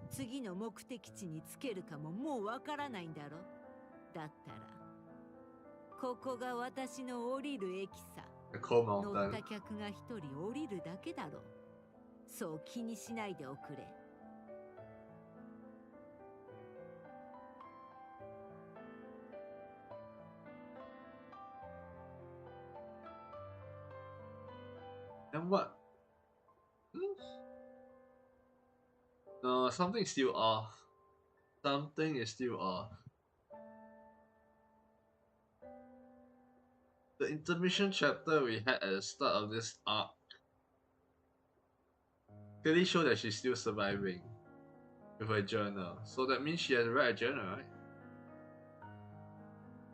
次の目的地につけるかももうわからないんだろ。だったらここが私の降りる駅さ。 The cold 乗っ mountain. た客が一人降りるだけだろ。そう気にしないでおくれ。And what? No, something's still off. Something is still off. The intermission chapter we had at the start of this arc clearly show that she's still surviving with her journal. So that means she has read a journal, right?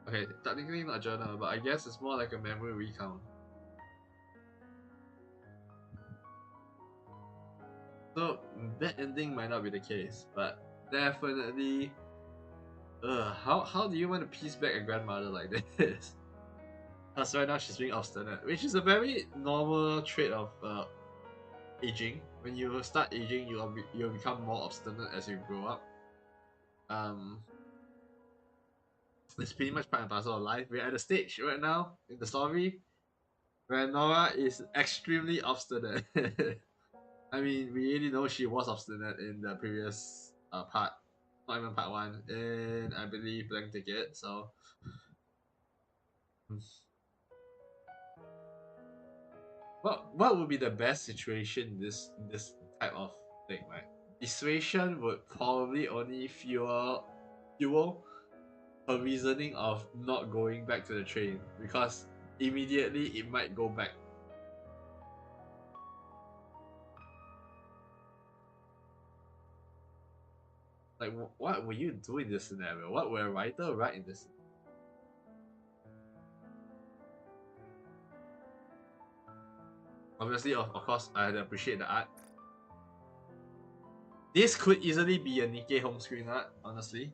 Okay, technically not a journal, but I guess it's more like a memory recount. So that ending might not be the case, but definitely, how do you want to piece back a grandmother like this? Because right now she's being obstinate, which is a very normal trait of aging. When you start aging, you'll become more obstinate as you grow up. It's pretty much part and parcel of life. We're at a stage right now in the story where Nora is extremely obstinate. I mean, we already know she was obstinate in the previous part, not even part 1, in I believe Blank Ticket. So, what would be the best situation in this type of thing, right? Dissuasion would probably only fuel her reasoning of not going back to the train, because immediately it might go back. Like, what will you do in this scenario? What will a writer write in this? Obviously, of course, I appreciate the art. This could easily be a Nikke home screen art, honestly.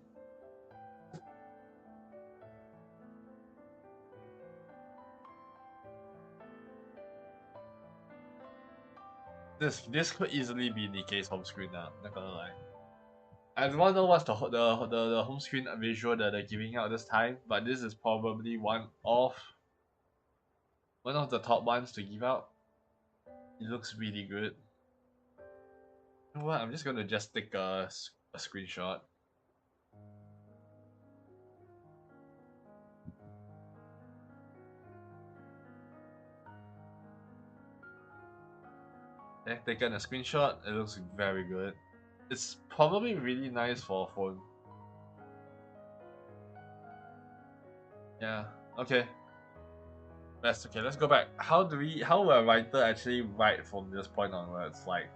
This could easily be Nikke's home screen art, not gonna lie. I don't know what's the home screen visual that they're giving out this time, but this is probably one of the top ones to give out. It looks really good. You know what? I'm just gonna take a screenshot. Okay, taken a screenshot. It looks very good. It's probably really nice for a phone. Yeah. Okay. That's okay. Let's go back. How will a writer actually write from this point onwards? Like,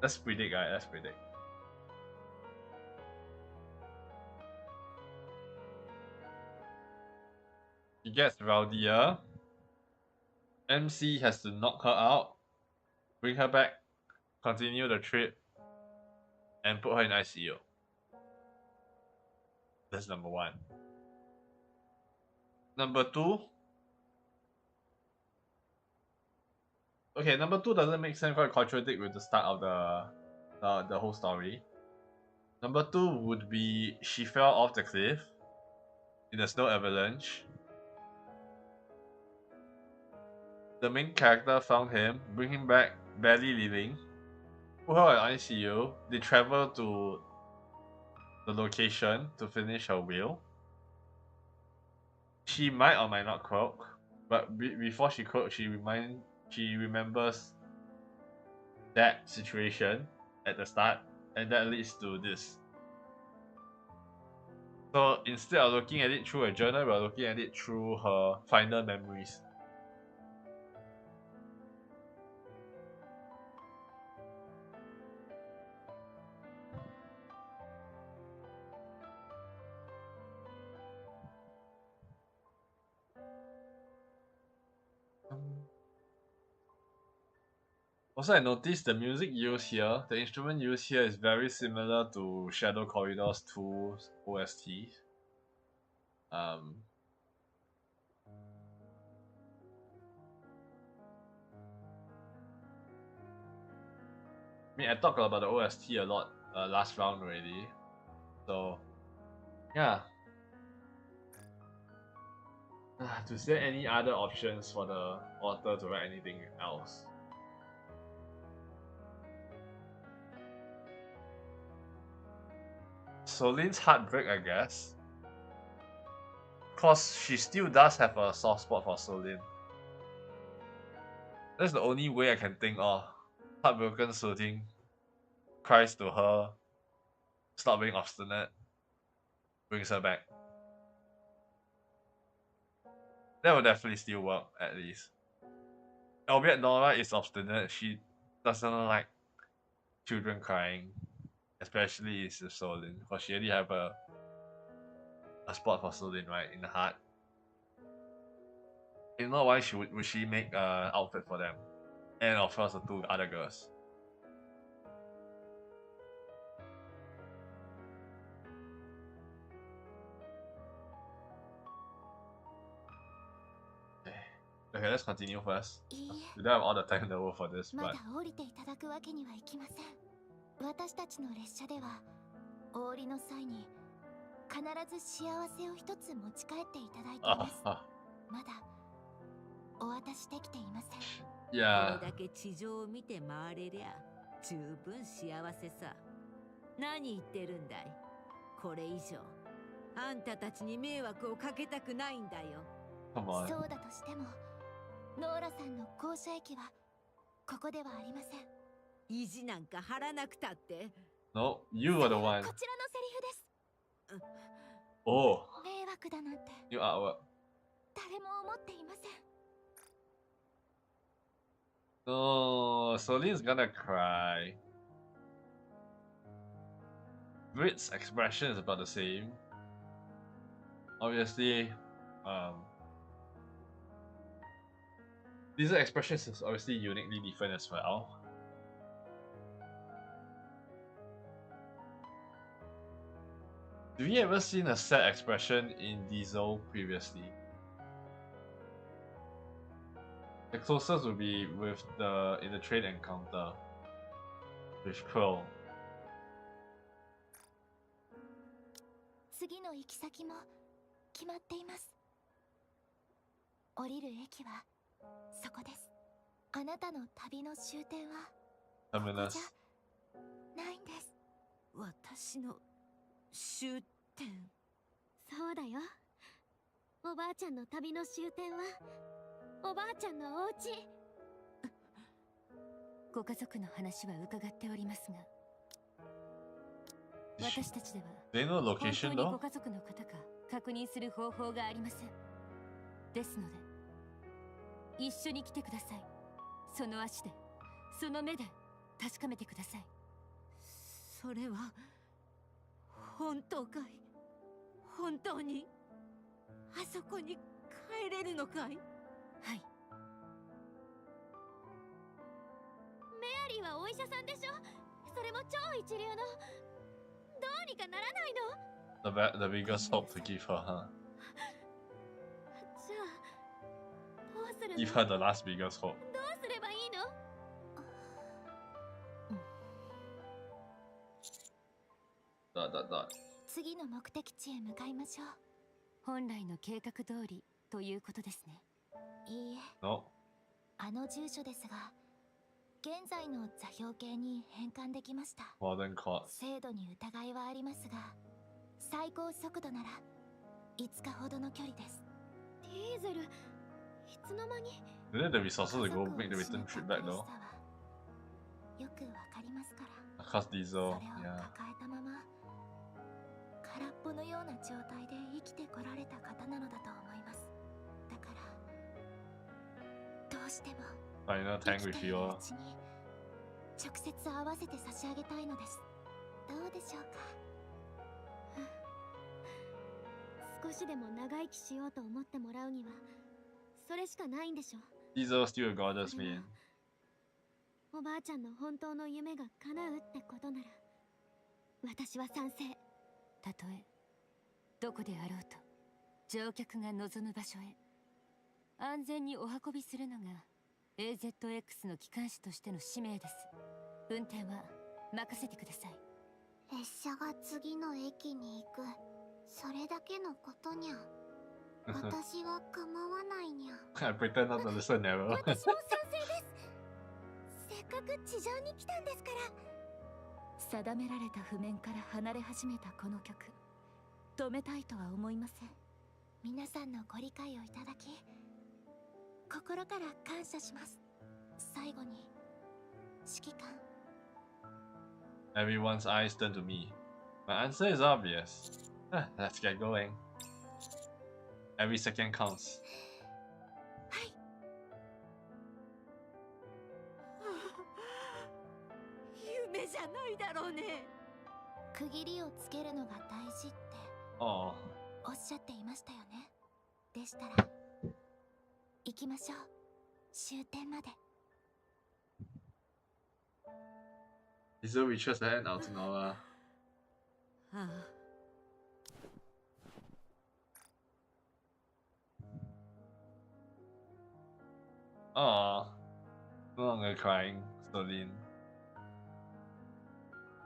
let's predict, right? Let's predict. She gets rowdier. MC has to knock her out, bring her back, continue the trip, and put her in ICU. That's number one. Number two. Okay, number two doesn't make sense, quite contradict with the start of the whole story. Number two would be she fell off the cliff in a snow avalanche. The main character found him, bring him back, barely living, put her in ICU. They travel to the location to finish her will. She might or might not croak, but before she croaks, she remembers that situation at the start, and that leads to this. So instead of looking at it through a journal, we're looking at it through her final memories. Also, I noticed the music used here, the instrument used here is very similar to Shadow Corridors 2's OST. I mean, I talked about the OST a lot last round already, so yeah. To say any other options for the author to write anything else. Soline's heartbreak, I guess. Cause she still does have a soft spot for Soline. That's the only way I can think of. Heartbroken Soline cries to her, stop being obstinate, brings her back. That would definitely still work, at least. Albeit Nora is obstinate, she doesn't like children crying, especially with Soline, because she already have a spot for Soline, right, in the heart. You know why would she make an outfit for them? And of course the two other girls. Okay, let's continue first. We don't have all the time in the world for this, ま but だ降りていただくわけにはいきません。私たちの列車ではお降りの際に必ず幸せを一つ持ち帰っていただいています。まだお渡しできていません。こ yeah. れだけ地上を見て回れりゃ十分幸せさ。何言ってるんだい。これ以上あんたたちに迷惑をかけたくないんだよ。 Come on. そうだとしてもノーラさんの降車駅はここではありません。意地なんか張らなくたって。 No, you were the one. こちらのセリフです。 Oh, 迷惑だなんて new artwork. 誰も思っていません。 No, Soline's gonna cry. Brit's expression is about the same. Obviously, these expressions is obviously uniquely different as well. Have you ever seen a sad expression in Diesel previously? The closest would be with in the train encounter with Crow. 次の行き先も決まっています。降りる駅はそこです。あなたの旅の終点はここ Terminus. じゃないんです。私の終点。そうだよ。おばあちゃんの旅の終点はおばあちゃんのお家。ご家族の話は伺っておりますが、私たちでは They know 本当 location にご though? 家族の方か確認する方法がありません。ですので一緒に来てください。その足でその目で確かめてください。それは本当かい。本当にあそこに帰れるのかい？はい。メアリーはお医者さんでしょ。それも超一流の。どうにかならないの？ The biggest hope to give her, huh? じゃあどうするの？ Give her the last biggest hope. どうすればいいの？次の目的地へ向かいましょう。本来の計画通りということですね。いいえ、 No. あの住所ですが、現在の座標系に変換できました。 Modern courts. 精度に疑いはありますが、最高速度なら5日ほどの距離です。ディーゼル、いつの間に？ Do they have the resources to go make the return trip back though? よくわかりますから。 Cost それ diesel, を yeah. 抱えたまま、空っぽのような状態で生きてこられた方なのだと思います。だから、どうしても Final 生 tank き with ている your. うちに直接合わせて差し上げたいのです。どうでしょうか？少しでも長生きしようと思ってもらうにはそれしかないんでしょ。 Diesel still a goddess それ man. はおばあちゃんの本当の夢が叶うってことなら私は賛成。たとえどこであろうと乗客が望む場所へ安全にお運びするのが AZX の機関士としての使命です。運転は任せてください。列車が次の駅に行く、それだけのことにゃ。私は構わないにゃ。 I pretend not to listen never. 私も賛成です。せっかく地上に来たんですから。定められた譜面から離れ始めたこの曲、止めたいとは思いません。皆さんのご理解をいただき心から感謝します。最後に指揮官。 Everyone's eyes turn to me. My answer is obvious. Let's get going. Every second counts. はい。夢じゃないだろうね。区切りをつけるのが大事って Oh. おっしゃっていましたよね。でしたら行きましょう、終点まで。 Diesel reaches the end out now. ああ、 Aw. No longer crying, Stoline.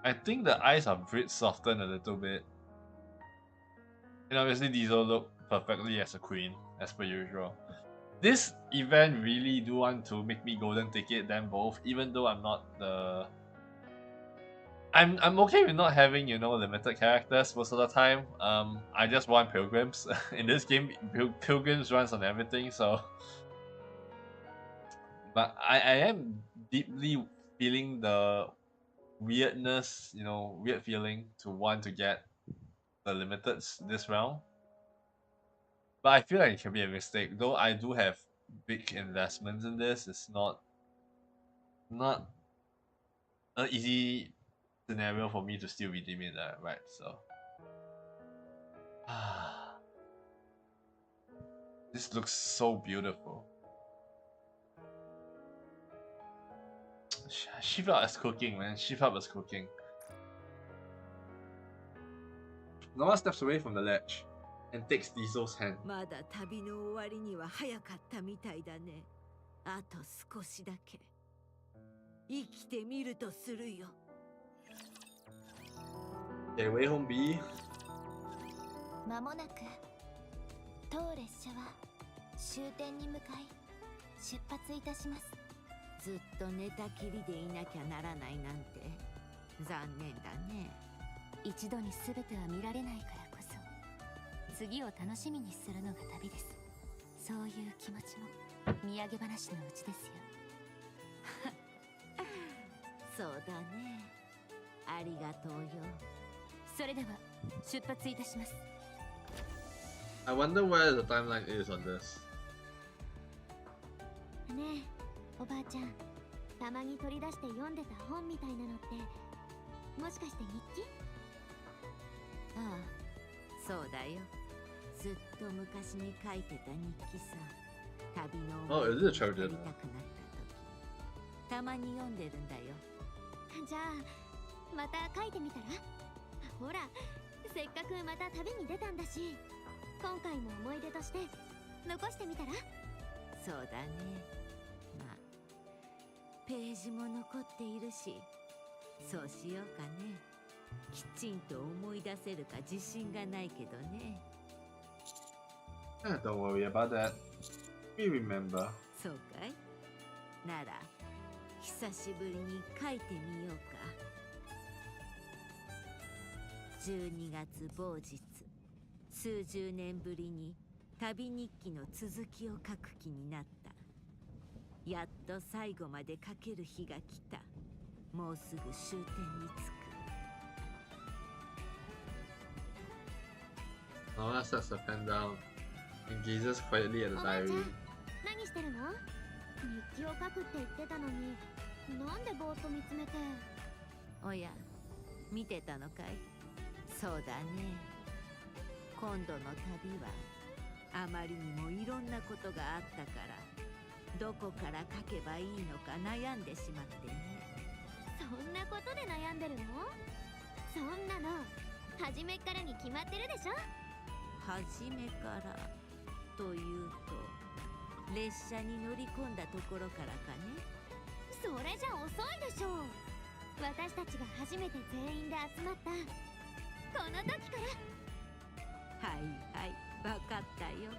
I think the eyes are a bit softened a little bit. And obviously Diesel looked perfectly as a queen, as per usual. This event really do want to make me golden ticket them both, even though I'm not the... I'm okay with not having, you know, limited characters most of the time. I just want pilgrims. In this game, pilgrims runs on everything, so... But I am deeply feeling the weirdness, you know, weird feeling to want to get the limiteds this round. But I feel like it can be a mistake. Though I do have big investments in this, it's not an easy scenario for me to still redeem it, right? So this looks so beautiful. Shiva is cooking, man. Shiva is cooking. Noah steps away from the ledge and takes Diesel's hand. まだ旅の終わりには早かったみたいだね。あと少しだけ生きてみるとするよ。Okay, way home B. まもなく当列車は終点に向かい出発いたします。ずっと寝たきりでいなきゃならないなんて残念だね。一度に全ては見られないからこそ次を楽しみにするのが旅です。そういう気持ちも土産話のうちですよ。そうだね。ありがとうよ。それでは出発いたします。 I wonder where the timeline is on this. ねえおばあちゃん、たまに取り出して読んでた本みたいなのってもしかして日記？ああ、そうだよ。ずっと昔に書いてた日記さ。旅の Oh, is it a や charger? りたくなった時、たまに読んでるんだよ。じゃあまた書いてみたら。ほら、せっかくまた旅に出たんだし、今回も思い出として残してみたら。そうだね。まあページも残っているし、そうしようかね。きちんと思い出せるか自信がないけどね。Don't worry about that. We remember. そうかい。なら久しぶりに書いてみようか。12月某日、数十年ぶりに旅日記の続きを書く気になった。やっと最後まで書ける日が来た。もうすぐ終点に着く。Nora sets the pen down and gazes quietly at the おばあちゃ diary. ん、何してるの？日記を書くって言ってたのに、なんでぼーっと見つめて。おや、見てたのかい？そうだね。今度の旅はあまりにもいろんなことがあったから、どこから書けばいいのか悩んでしまってね。そんなことで悩んでるの？そんなの初めっからに決まってるでしょ。初めからというと、列車に乗り込んだところからかね。それじゃ遅いでしょ。私たちが初めて全員で集まったこの時から。はいはい、わかったよ。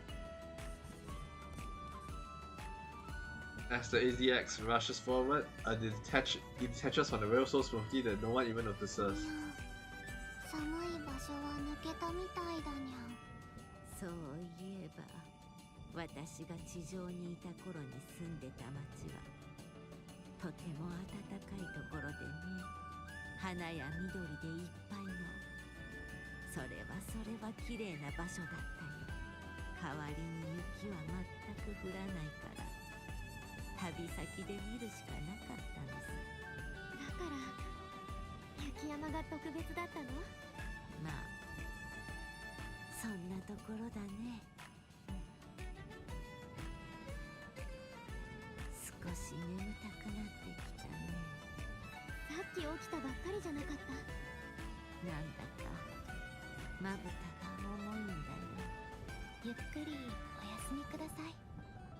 As the AZX rushes forward, it detaches from the rail so smoothly that no one even notices. 寒い場所は抜けたみたいだにゃん。そういえば、私が地上にいた頃に住んでた町はとても暖かいところでね。花や緑でいっぱいの、それは綺麗な場所だったよ。代わりに雪は全く降らないから、旅先で見るしかなかったんです。だから雪山が特別だったの？まあそんなところだね。少し眠たくなってきたね。さっき起きたばっかりじゃなかった？なんだかまぶたが重いんだよ。ゆっくりお休みください。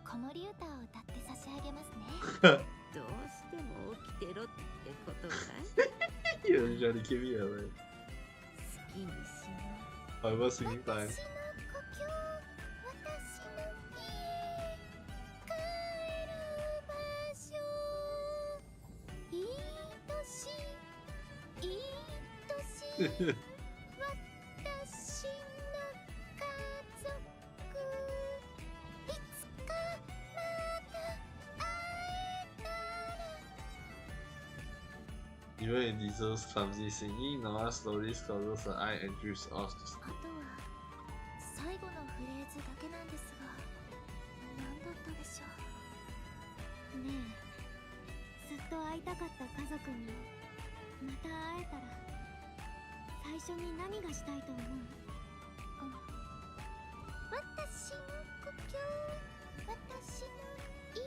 子守歌を歌って差し上げますね。どうしても起きてろってことかい？ You're trying to keep me awake. 好きにしな。 I was singing time. 私の故郷、私の家、帰る場所。愛しい、愛しい。私の家族、いつかまた会えたら。 Even in Diesel's clumsy singing, Nora slowly closes her eye and drifts off to あ sleep. とは最後のフレーズだけなんですが、何だったでしょう。ねえ、ずっと会いたかった家族にまた会えたら、最初に何がしたいと思う？私の故郷、私の家。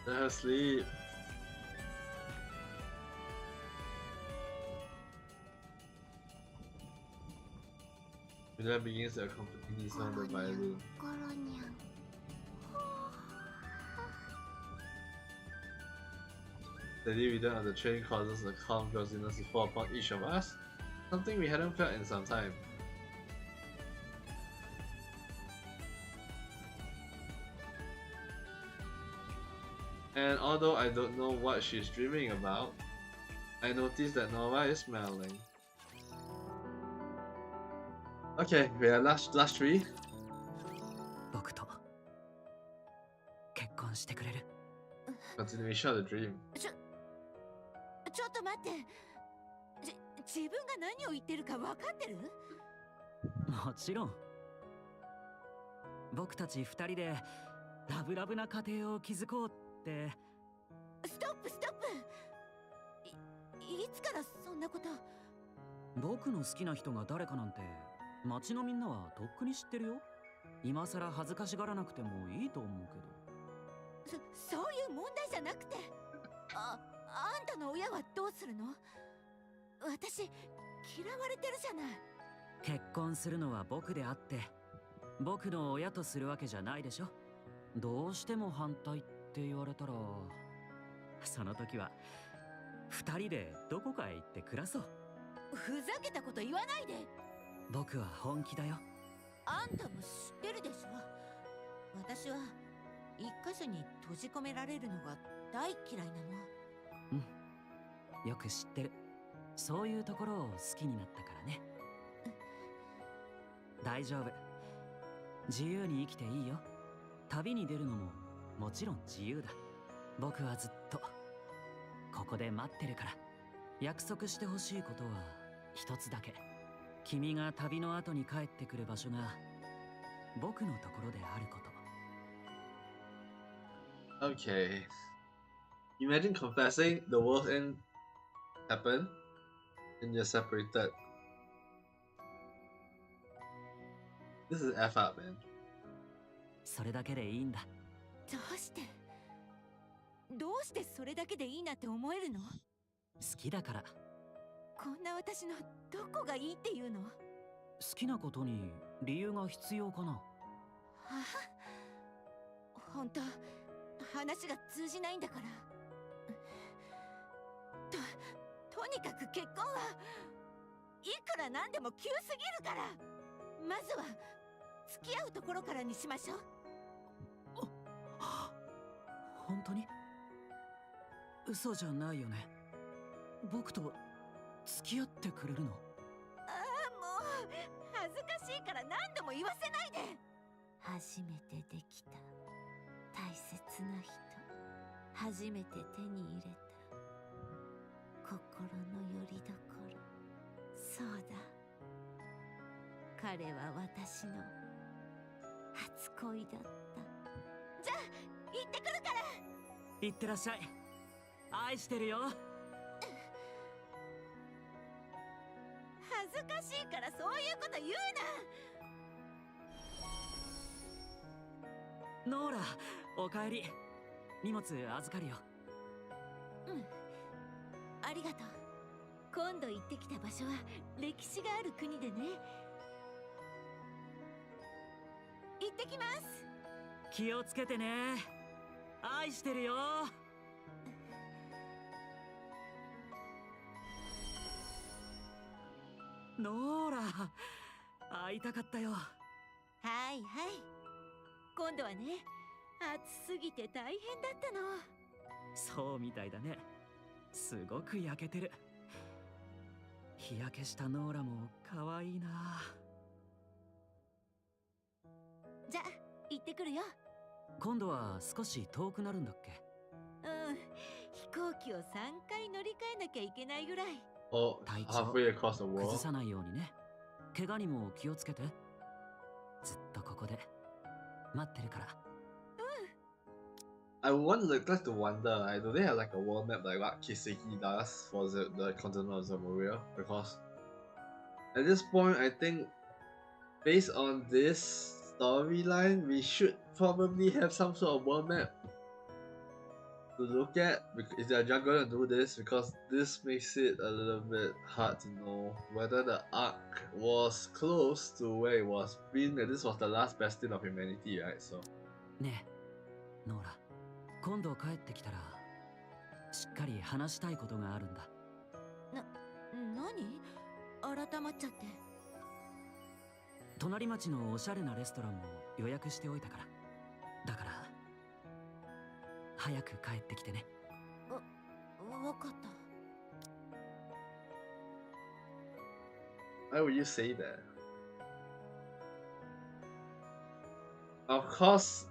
Let her sleep. Mila begins to accompany Nisa on the violin. ゴロニャン。 The rhythm of the train causes a calm drowsiness to fall upon each of us, something we hadn't felt in some time. And although I don't know what she's dreaming about, I notice that Nora is smiling. Okay, we are last three. 僕と結婚してくれる？ Continuation of the dream. ちょっと待って。自分が何を言ってるか分かってる？もちろん。僕たち二人でラブラブな家庭を築こうって。ストップストップ。いつからそんなこと？僕の好きな人が誰かなんて町のみんなはとっくに知ってるよ。今さら恥ずかしがらなくてもいいと思うけど。そういう問題じゃなくて、あんたの親はどうするの？私嫌われてるじゃない。結婚するのは僕であって、僕の親とするわけじゃないでしょ。どうしても反対って言われたら、その時は二人でどこかへ行って暮らそう。ふざけたこと言わないで。僕は本気だよ。あんたも知ってるでしょ。私は一箇所に閉じ込められるのが大嫌いなの。よく知ってる。そういうところを好きになったからね。大丈夫。自由に生きていいよ。旅に出るのももちろん自由だ。僕はずっとここで待ってるから。約束してほしいことは一つだけ。君が旅の後に帰ってくる場所が僕のところであること。 Okay. Imagine confessing the world end happened and you're separated. This is F up, man. それだけでいいんだ。どうしてそれだけでいいなって思えるの？好きだから。こんな私のどこがいいっていうの？好きなことに理由が必要かな。本当話が通じないんだから。とにかく結婚はいくらなんでも急すぎるから。まずは付き合うところからにしましょう。本当に？嘘じゃないよね。僕と付き合ってくれるの？もう恥ずかしいから何度も言わせないで。初めてできた大切な人、初めて手に入れた心の拠り所。そうだ、彼は私の初恋だった。じゃあ行ってくるから。行ってらっしゃい。愛してるよ。恥ずかしいからそういうこと言うな。ノーラ、おかえり。荷物預かるよ。ありがとう。今度行ってきた場所は歴史がある国でね。行ってきます。気をつけてね。愛してるよ。ノーラ、会いたかったよ。はいはい。今度はね、暑すぎて大変だったの。そうみたいだね。すごく焼けてる。日焼けしたノーラも可愛いな。じゃあ行ってくるよ。今度は少し遠くなるんだっけ？飛行機を3回乗り換えなきゃいけないぐらい。Oh, halfway across the 崩 world. さないようにね。怪我にも気をつけて。ずっとここで待ってるから。I like to wonder, like, do they have like a world map like what Kiseki does for the continent of Zamoria? Because at this point, I think based on this storyline, we should probably have some sort of world map to look at if they're just going to do this, because this makes it a little bit hard to know whether the arc was close to where it was, being that this was the last bastion of humanity, right? So ねえ、ノーラ、今度帰ってきたらしっかり話したいことがあるんだ。何？改まっちゃって。隣町のおしゃれなレストランも予約しておいたから。だから早く帰ってきてね。わかった。 why would you say that? Of course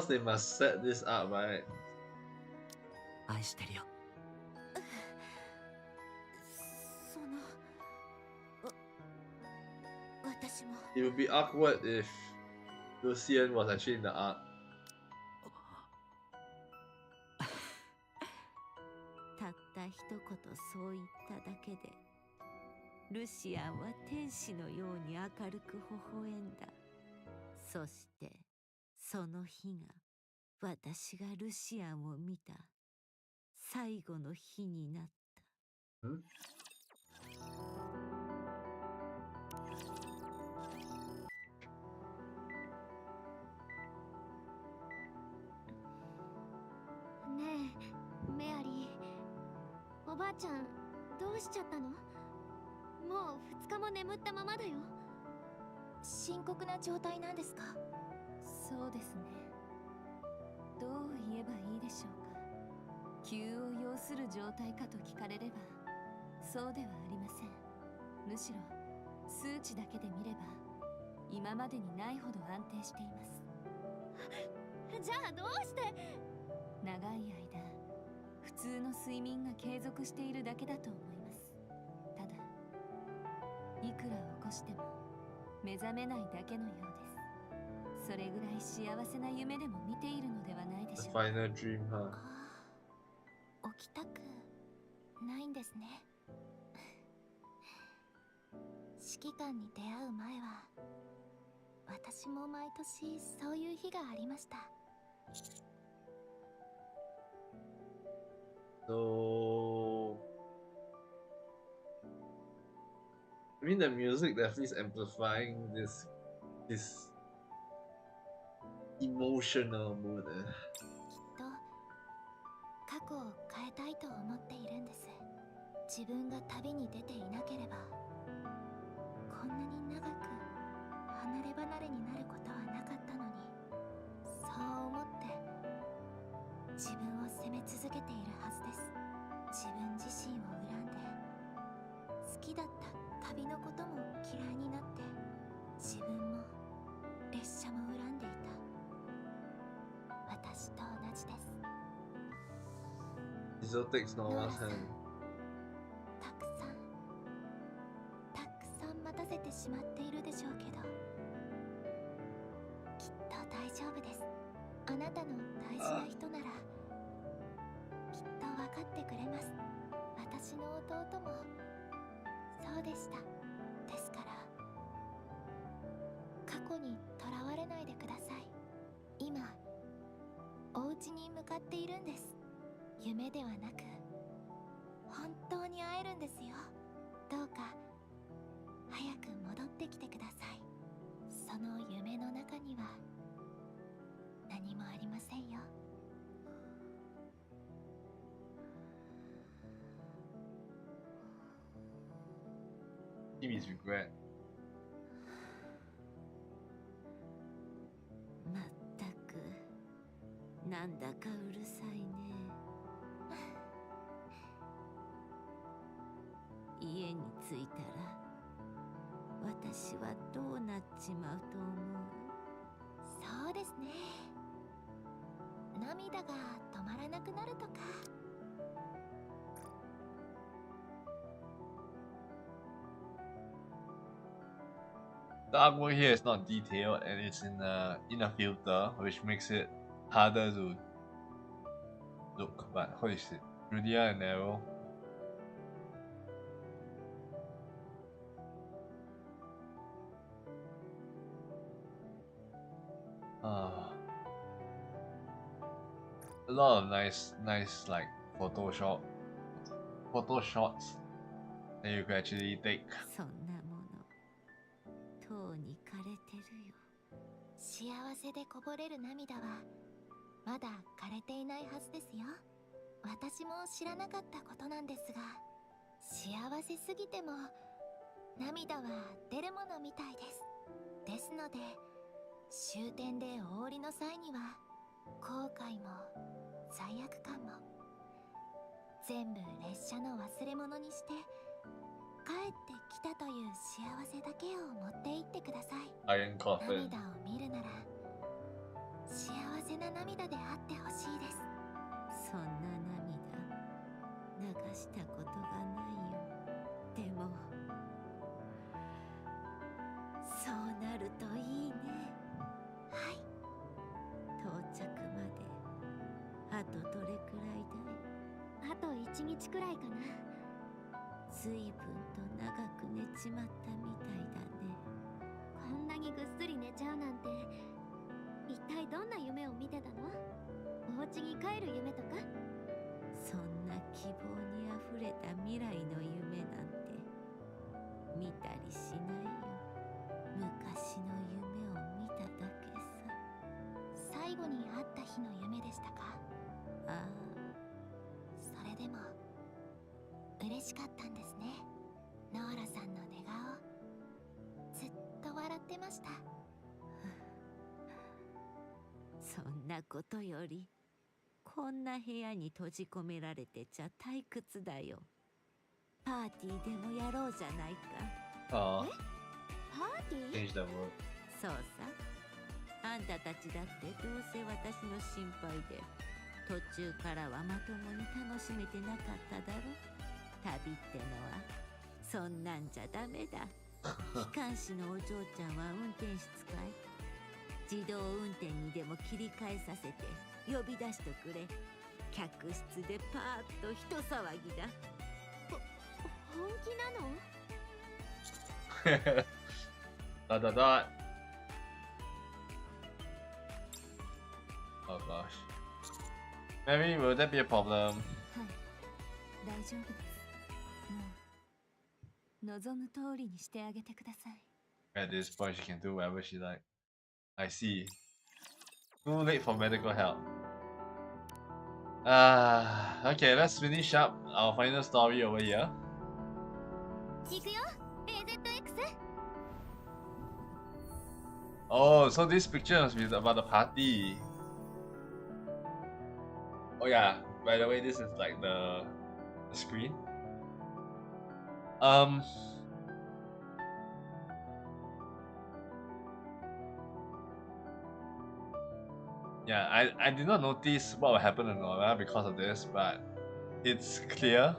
they must set this up, right? 愛してるよ。私も。 It would be awkward if Lucian was actually in the arc. たった一言そう言っただけでルシアンは天使のように明るく微笑んだ。そしてその日が私がルシアンを見た最後の日になった。ねえメアリー、おばあちゃんどうしちゃったの？もう2日も眠ったままだよ。深刻な状態なんですか？そうですね。どう言えばいいでしょうか。急を要する状態かと聞かれればそうではありません。むしろ数値だけで見れば今までにないほど安定しています。じゃあどうして？長い間普通の睡眠が継続しているだけだと思います。ただいくら起こしても目覚めないだけのようです。それぐらい幸せな夢でも見ているのではないでし The ょうか。 final dream, huh? 起きたくないんですね。指揮官に出会う前は私も毎年そういう日がありました。 So, I mean, the music definitely is amplifying this emotional mood. きっと過去を変えたいと思っているんです。自分が旅に出ていなければこんなに長く離れ離れになることはなかったのに、そう思って自分を責め続けているはずです。自分自身を恨んで、好きだった旅のことも嫌いになって、自分も列車も恨んでいた。私と同じです。 Exotics no one たくさん待たせてしまっているでしょうけど、きっと大丈夫です。あなたの大事な人ならきっと分かってくれます。私の弟もそうでした。ですから過去にとらわれないでください。今お家に向かっているんです。夢ではなく本当に会えるんですよ。どうか早く戻ってきてください。その夢の中には何もありませんよ。 Kimmy's regret. まったくなんだかうるさいね。家に着いたら私はどうなっちまうと思う？そうですね。涙が止まらなくなるとか。 The artwork here is not detailed and it's in a filter, which makes it harder to look. But holy shit, Rudia and Arrow. A lot of nice like photo shots that you can actually take. そんなものとうに枯れてるよ。幸せでこぼれる涙はまだ枯れていないはずですよ。私も知らなかったことなんですが、幸せすぎても涙は出るものみたいです。ですので終点でお降りの際には後悔も罪悪感も全部列車の忘れ物にして帰ってきたという幸せだけを持って行ってください。 Iron Coffin. 涙を見るなら幸せな涙であってほしいです。そんな涙流したことがないよ。でもそうなるといいね。はい。到着まであとどれくらいだい？あと1日くらいかな。随分と長く寝ちまったみたいだね。こんなにぐっすり寝ちゃうなんて、一体どんな夢を見てたの？お家に帰る夢とか？そんな希望にあふれた未来の夢なんて見たりしないよ。昔の夢を見ただけさ。最後に会った日の夢でしたか？ああ、それでも嬉しかったんですね。ノーラさんの寝顔ずっと笑ってました。そんなことよりこんな部屋に閉じ込められてちゃ退屈だよ。パーティーでもやろうじゃないか。Aw, パーティー？ change the mood. そうさ、あんたたちだってどうせ私の心配で途中からはまともに楽しめてなかっただろ。旅ってのはそんなんじゃダメだ。機関士のお嬢ちゃんは運転室かい？自動運転にでも切り替えさせて呼び出しとくれ。客室でパーッと一騒ぎだ。本気なの？ Dot dot dot. Oh gosh. Mary, will that be a problem? はい、大丈夫です。もう望む通りにしてあげてください。 At this point, she can do whatever she likes. I see. Too late for medical help. Okay, let's finish up our final story over here. 行くよ AZX。 Oh, so this picture must be about the party. Oh yeah, by the way, this is like the screen. Yeah, I did not notice what will happen to Nora because of this, but it's clear.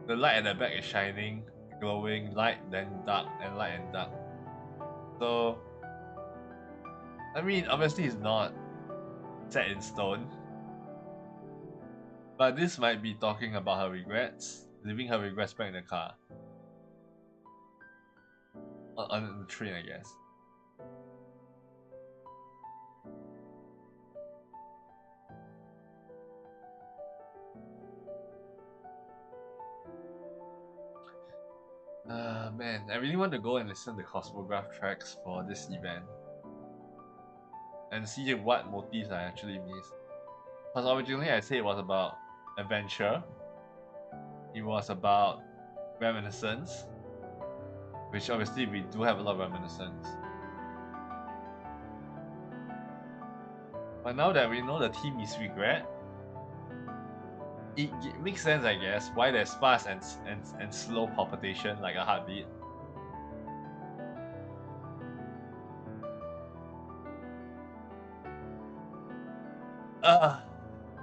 The light at the back is shining, glowing, light, then dark, and light and dark. So, I mean, obviously it's not set in stone. But this might be talking about her regrets, leaving her regrets back in the car. On the train, I guess. Man, I really want to go and listen to Cosmograph tracks for this event and see what motifs I actually missed. Because originally I said it was about adventure, it was about reminiscence, which obviously we do have a lot of reminiscence. But now that we know the theme is regret, it makes sense, I guess, why there's fast and slow palpitation like a heartbeat.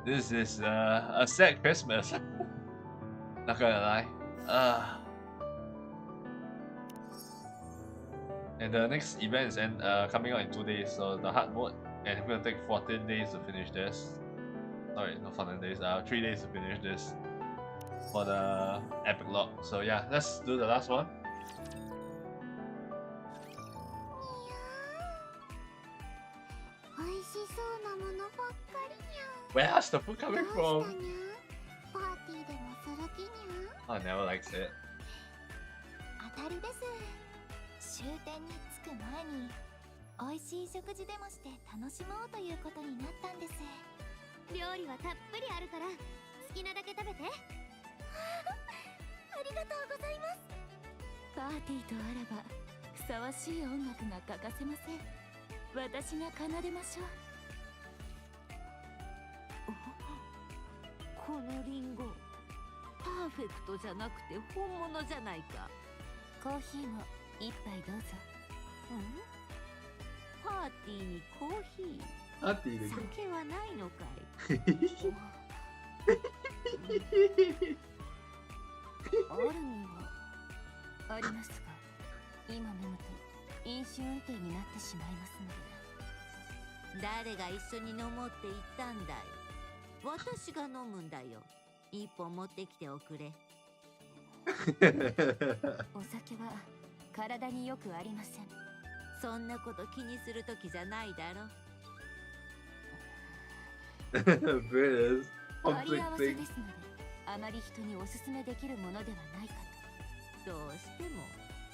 This is a sad Christmas. Not gonna lie. And the next event is coming out in 2 days, so the hard mode, and it's gonna take 14 days to finish this. Sorry, not 14 days, 3 days to finish this for the epic log. So yeah, let's do the last one. Where's the food coming from? Oh, I never likes it. 当たりです。終点に着く前に美味しい食事でもして楽しもうということになったんです。料理はたっぷりあるから好きなだけ食べて。ありがとうございます。パーティーとあらばふさわしい音楽が欠かせません。私が奏でましょう。このリンゴパーフェクトじゃなくて本物じゃないか。コーヒーも一杯どうぞ。パーティーにコーヒー。酒はないのかい？あるにはありますが、今飲むと飲酒運転になってしまいますので。誰が一緒に飲もうって言ったんだい？私が飲むんだよ。一本持ってきておくれ。お酒は体によくありません。そんなこと気にする時じゃないだろ。British 割り合わせ conflicting. ですので、あまり人におすすめできるものではないかと。どうしても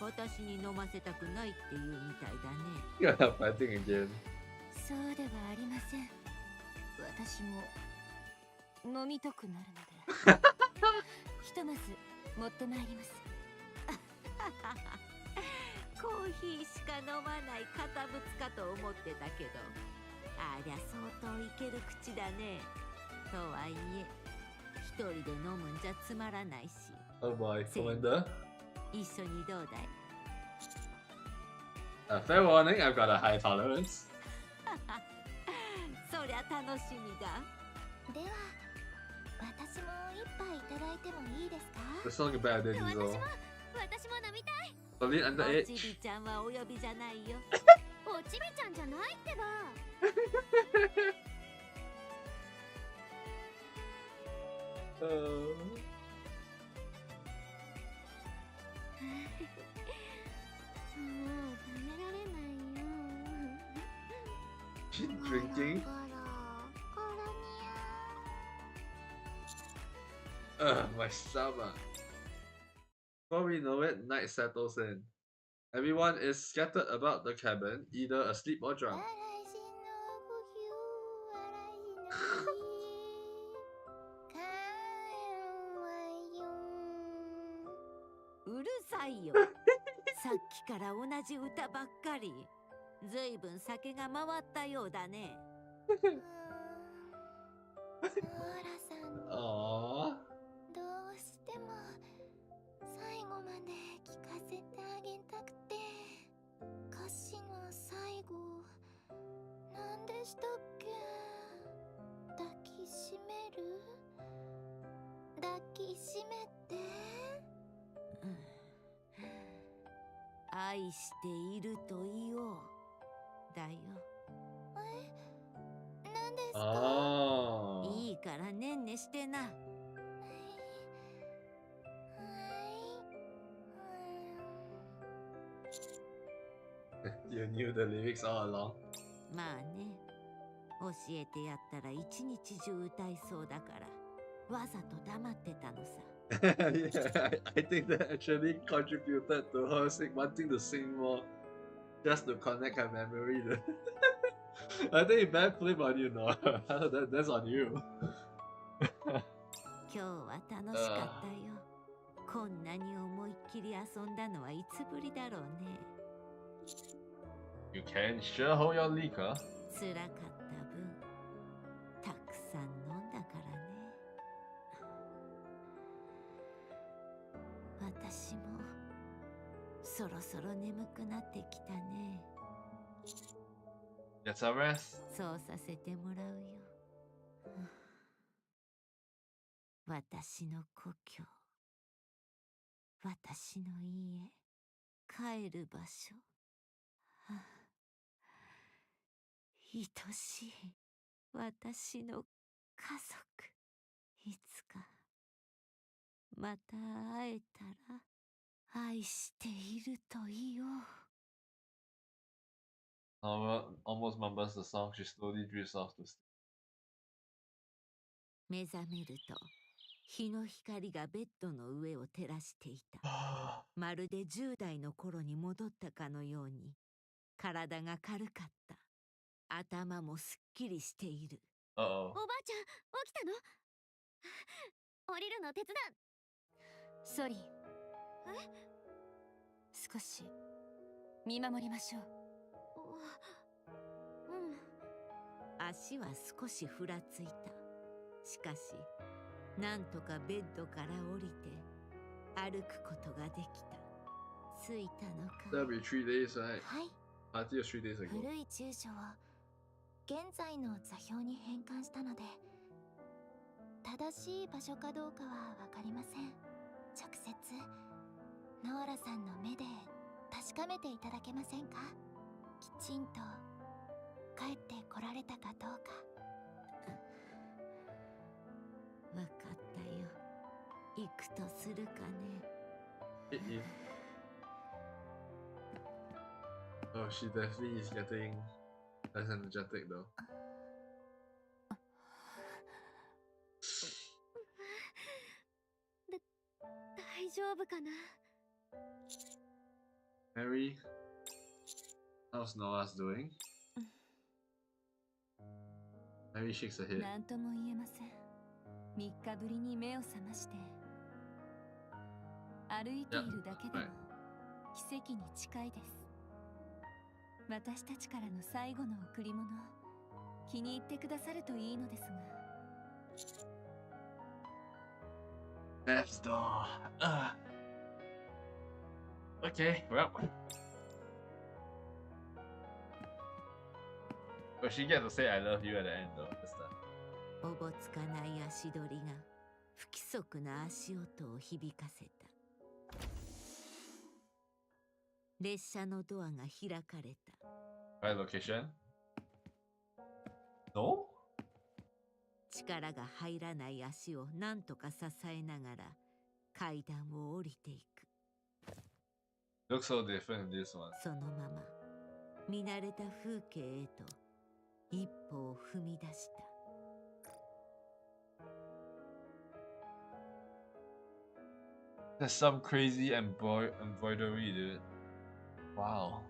私に飲ませたくないって言うみたいだね。You're fighting again. そうではありません。私も飲みたくなるので。ひとまず持ってまいります。コーヒーしか飲まない堅物かと思ってたけど、ありゃ相当いける口だね。とはいえ一人で飲むんじゃつまらないし。 Oh boy, Same. Commander. 一緒にどうだい？ Fair warning, I've got a high tolerance. そりゃ楽しみだ。では私も一杯いただいてもいいですか？ Let's talk about this 私 as も well. 私も飲みたい。 Solid おち underage. びちゃんはお呼びじゃないよ。おちびちゃんじゃないってば。もう食べられないよ。 She's drinking. ゴロゴロニ My stomach. Before we know it, night settles in. Everyone is scattered about the cabin, either asleep or ャ。 drunk. 嵐の冬、嵐の日、帰るわよ。うるさいよ。さっきから同じ歌ばっかり。ずいぶん酒が回ったようだね。ノーラさん、 Aww. どうしても最後まで聞かせてあげたくて。歌詞の最後何でしたっけ？抱きしめる？抱きしめて。愛していると言おう。だよ。何ですか？ Oh. いいからねんねしてな。はい。 You knew the lyrics all along. まあね。教えてやったら一日中歌いそうだから、わざと黙ってたのさ。Yeah, I think that actually contributed to her wanting to sing more, just to connect her memory. I think bad flip on you, no. That's on you. 今日は楽しかったよ。こんなに思いっきり遊んだのはいつぶりだろうね。 You can sure hold your liquor. 辛かった分、たくさん飲んだからね。私もそろそろ眠くなってきたね。 Get some rest. そうさせてもらうよ。私の故郷、私の家、帰る場所。愛しい私の家族。いつかまた会えたら愛していると言おう。 Almost mumbles the song. She slowly drifts off to sleep. 目覚めると日の光がベッドの上を照らしていた。まるで10代の頃に戻ったかのように体が軽かった。頭もすっきりしている。 Uh お oh. ばあちゃん起きたの？降りるの手伝ソリー、少し見守りましょう。う。うん。足は少しふらついた。しかしなんとかベッドから降りて歩くことができた。着いたのか。 That'll be 3 days, right? はい。 Party was 3 days ago. 古い住所を現在の座標に変換したので、正しい場所かどうかは分かりません。直接ノーラさんの目で確かめていただけませんか？きちんと帰ってこられたかどうか。わかったよ。行くとするかね。Oh, she definitely is getting less energetic though. 大丈夫かな。 Mary, how's Noah's doing? Mary shakes her head. なんとも言えません。3日ぶりに目を覚まして歩いているだけでも奇跡に近いです。私たちからの最後の贈り物、気に入ってくださるといいのですが。Death's door. Okay, well. But she gets to say I love you at the end though, this time. おぼつかない足取りが不規則な足音を響かせた。列車のドアが開かれた。Right location? No? 力が入らない足を何とか支えながら階段を降りていく。Looks so different in this one. そのまま見慣れた風景へと一歩を踏み出した。There's some crazy embroidery, dude. Wow.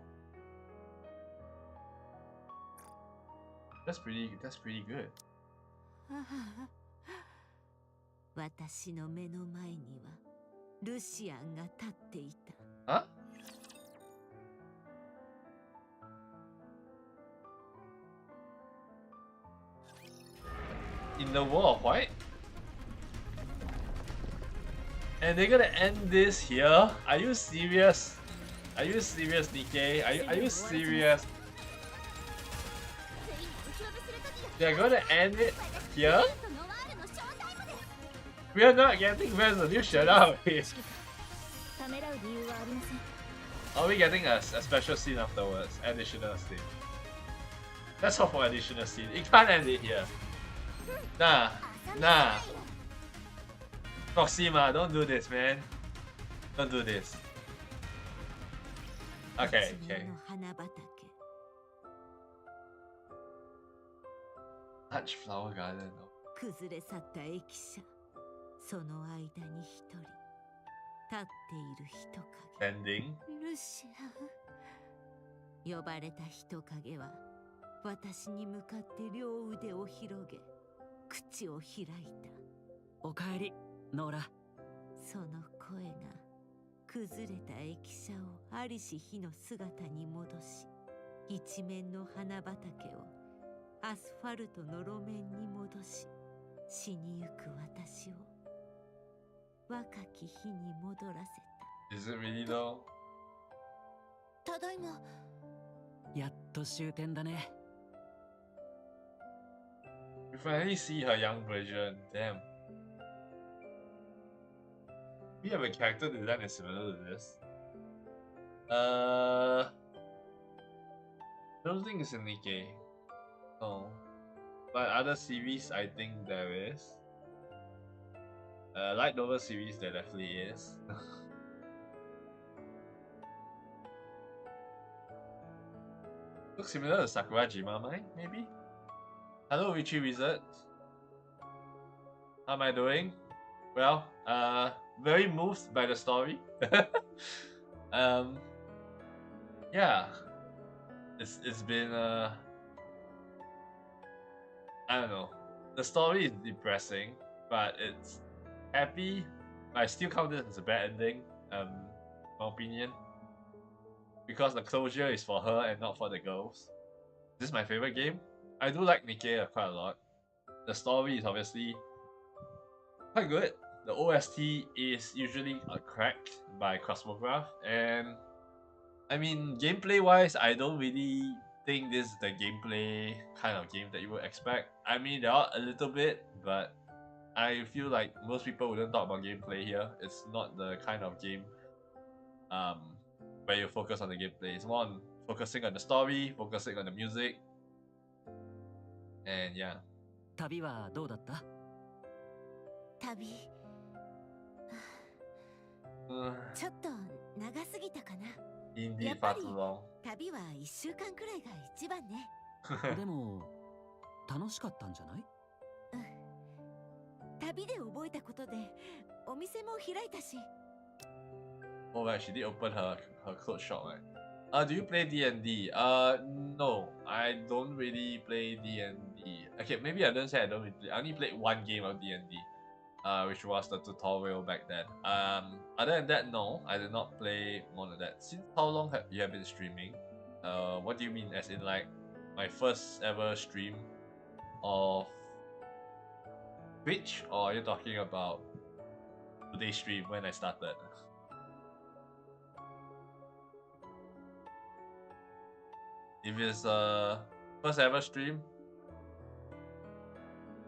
That's pretty good. 私の目の前にはルシアンが立っていた。Huh? In the World of White? And they're gonna end this here? Are you serious? Are you serious, Nikke? Are you serious? They're gonna end it here? We are not getting resolution, are we? Are we getting a special scene afterwards? Additional scene. Let's hope for additional scene. It can't end it here. Nah. Proxima, don't do this, man. Don't do this. Okay. Touch flower garden. 崩れ去った駅舎。その間に一人立っている人影。Ending. ルシアン。呼ばれた人影は私に向かって両腕を広げ口を開いた。おかえり、ノーラ。その声が崩れた駅舎をありし日の姿に戻し、一面の花畑をアスファルトの路面に戻し、死にゆく私を若き日に戻らせた。 Is it really though? ただいま。やっと終点だね。We finally see her young version. Damn. We have a character design that's similar to this. I don't think it's in Nikke. No. But other series, I think there is. Light novel series, there definitely is. Looks similar to Sakura Jimamai, maybe? Hello, Richie Wizard. How am I doing? Well, very moved by the story. Yeah. It's been I don't know. The story is depressing, but it's happy. I still count it as a bad ending, my opinion. Because the closure is for her and not for the girls. This is my favorite game. I do like Nikke quite a lot. The story is obviously quite good. The OST is usually cracked by Cosmograph, and I mean, gameplay wise, I don't really think this is the gameplay kind of game that you would expect. I mean, there are a little bit, but I feel like most people wouldn't talk about gameplay here. It's not the kind of game where you focus on the gameplay. It's more on focusing on the story, focusing on the music, and yeah. 旅はどうだった？旅ちょっと長すぎたかな。 Indeed, やっぱ far り too long. 旅は1週間くらいが一番ね。でも楽しかったんじゃない？旅で覚えたことでお店も開いたし。 Oh right, she did open her clothes shop, right? Do you play D&D? No, I don't really play D&D. Okay, maybe I don't say I don't really play. I only played one game of D&D, which was the tutorial back then. Other than that, no, I did not play more than that. Since how long have you been streaming? What do you mean? As in like my first ever stream of Twitch, or are you talking about today's stream when I started? If it's first ever stream,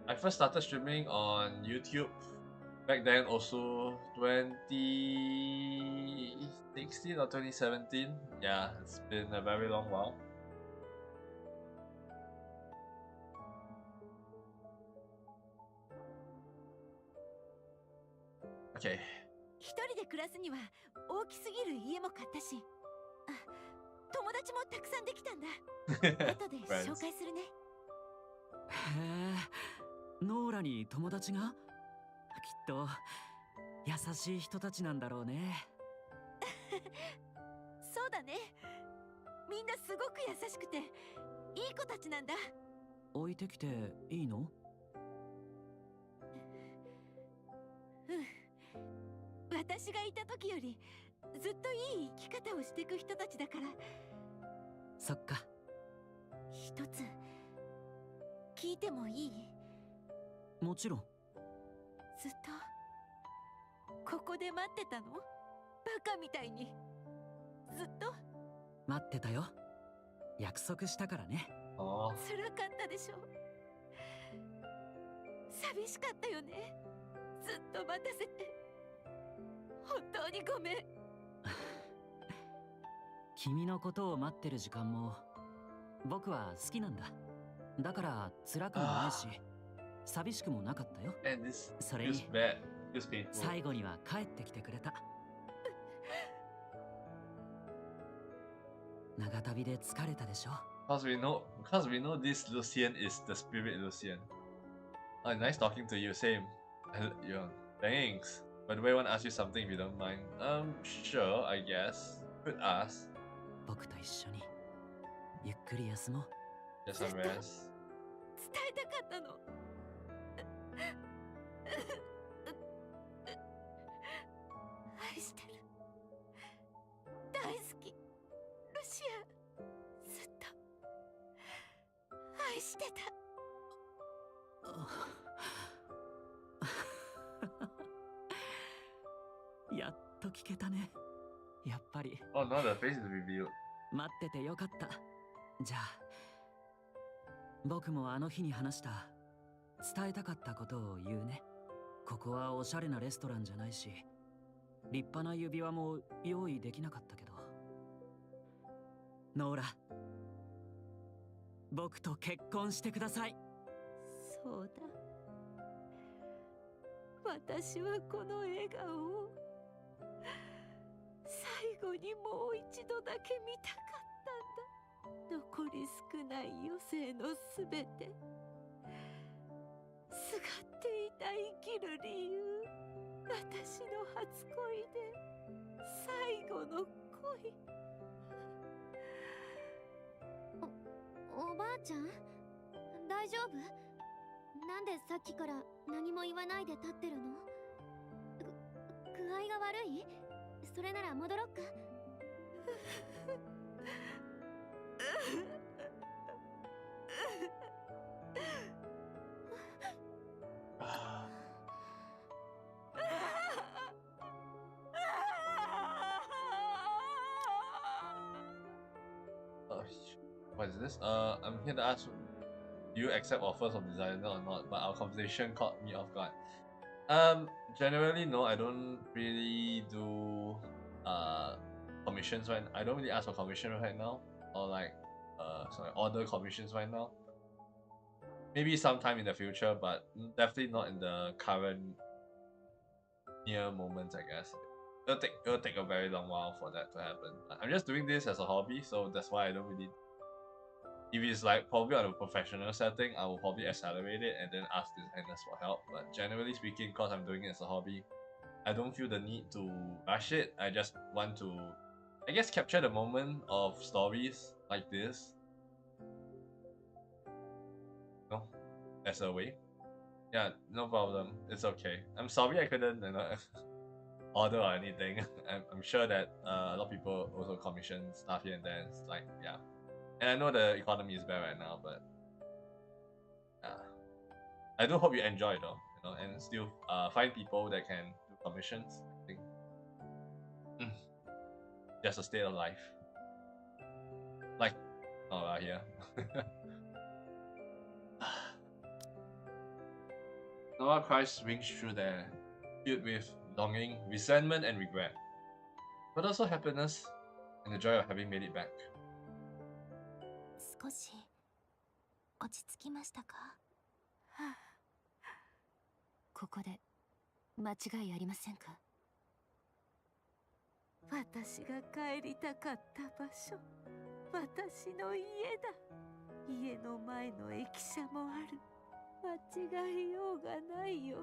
I first started streaming on YouTube back then, also 2016 or 2017. Yeah, it's been a very long while. Okay. 一人で暮らすには大きすぎる家も買ったし、友達もたくさんできたんだ。後で紹介するね。へえ、ノーラに友達が？きっと優しい人たちなんだろうね。そうだね。みんなすごく優しくていい子たちなんだ。置いてきていいの？私がいた時よりずっといい生き方をしていく人たちだから。そっか。一つ聞いてもいい？もちろん。ずっとここで待ってたの？バカみたいにずっと待ってたよ。約束したからね。Oh. 辛かったでしょ。寂しかったよね。ずっと待たせて本当にごめん。君のことを待ってる時間も僕は好きなんだ。だから辛くもないし寂しくもなかったよ。それに最後には帰ってきてくれた。長旅で疲れたでしょ。Because we know this Lucian is the spirit Lucian. Oh, nice talking to you. Same. Yeah, thanks. By the way, I want to ask you something if you don't mind. Sure, I guess. Could ask. 僕と一緒にゆっくり休もう。Just a rest. 伝えたかったの。愛してる。大好き。ルシア。ずっと愛してた。やっと聞けたね。やっぱり。Oh no, the face is revealed. 待っててよかった。じゃあ僕もあの日に話した伝えたかったことを言うね。ここはおしゃれなレストランじゃないし立派な指輪も用意できなかったけど、ノーラ、僕と結婚してください。そうだ。私はこの笑顔を最後にもう一度だけ見たかったんだ。残り少ない余生のすべて、すがっていた生きる理由、私の初恋で最後の恋。おばあちゃん、大丈夫？なんでさっきから何も言わないで立ってるの？具合が悪い？それなら戻ろっか。What is this? I'm here to ask, do you accept offers of designer or not? But our conversation caught me off guard. Generally no, I don't really do commissions right. I don't really ask for commission right now, or like order commissions right now. Maybe sometime in the future, but definitely not in the current near moments, I guess. it'll take a very long while for that to happen. I'm just doing this as a hobby, so that's why I don't really. If it's like probably on a professional setting, I will probably accelerate it and then ask designers for help. But generally speaking, because I'm doing it as a hobby, I don't feel the need to rush it. I just want to, I guess, capture the moment of stories like this. No, as a way. Yeah, no problem. It's okay. I'm sorry I couldn't, order or anything. I'm sure that a lot of people also commission stuff here and there. It's like, yeah. And I know the economy is bad right now, but I do hope you enjoy it though, and still find people that can do commissions. I think just a state of life. Like, right here. Noah cries rings through there, filled with longing, resentment, and regret, but also happiness and the joy of having made it back. 少し落ち着きましたか？はあ、ここで間違いありませんか？私が帰りたかった場所、私の家だ。家の前の駅舎もある。間違いようがないよ。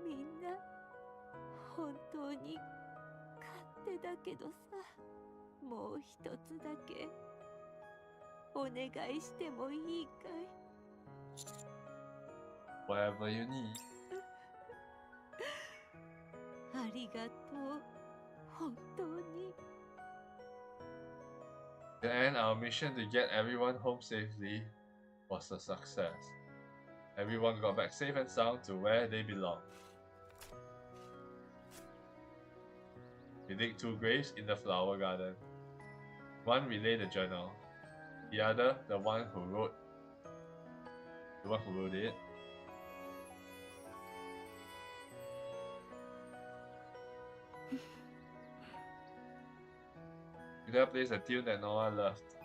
みんな本当に勝手だけどさ、もう一つだけお願いしてもいいかい？ Whatever you need. ありがとう、本当に。Then our mission to get everyone home safely was a success. Everyone got back safe and sound to where they belong. We dig 2 graves in the flower garden. One we lay the journal, the other the one who wrote it. Ida plays a tune that Noah loved.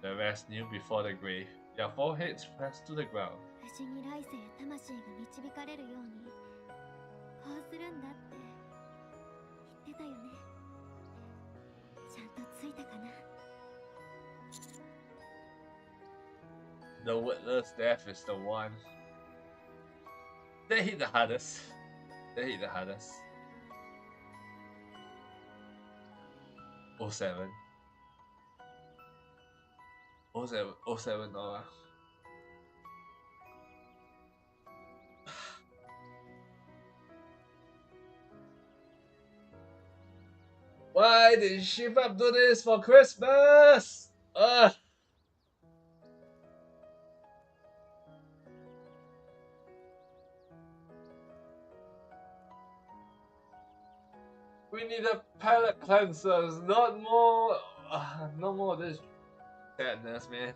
The rest knew before the grave. Their foreheads pressed to the ground. 無事に来世へ魂が導かれるようにこうするんだって言ってたよね。ちゃんとついたかな。 The wordless death is the one that hit the hardest. That hit the hardest. 07. 07 Noah. Why did Shivap do this for Christmas? Ugh. We need a palate cleansers, not more. No more of this sadness, man.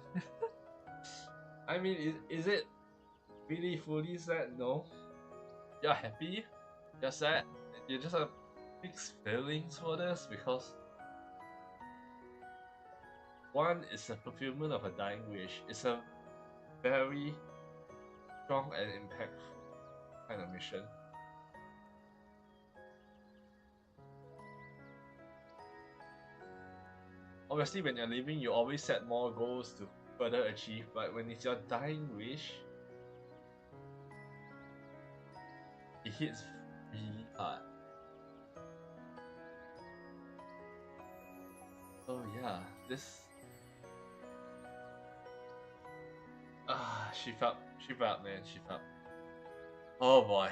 I mean, is it really fully sad? No. You're happy? You're sad? You just have mixed feelings for this because one is a fulfillment of a dying wish. It's a very strong and impactful kind of mission. Obviously, when you're living, you always set more goals to further achieve, but when it's your dying wish, it hits really hard. Oh yeah, this... she felt, man, she felt. Oh boy.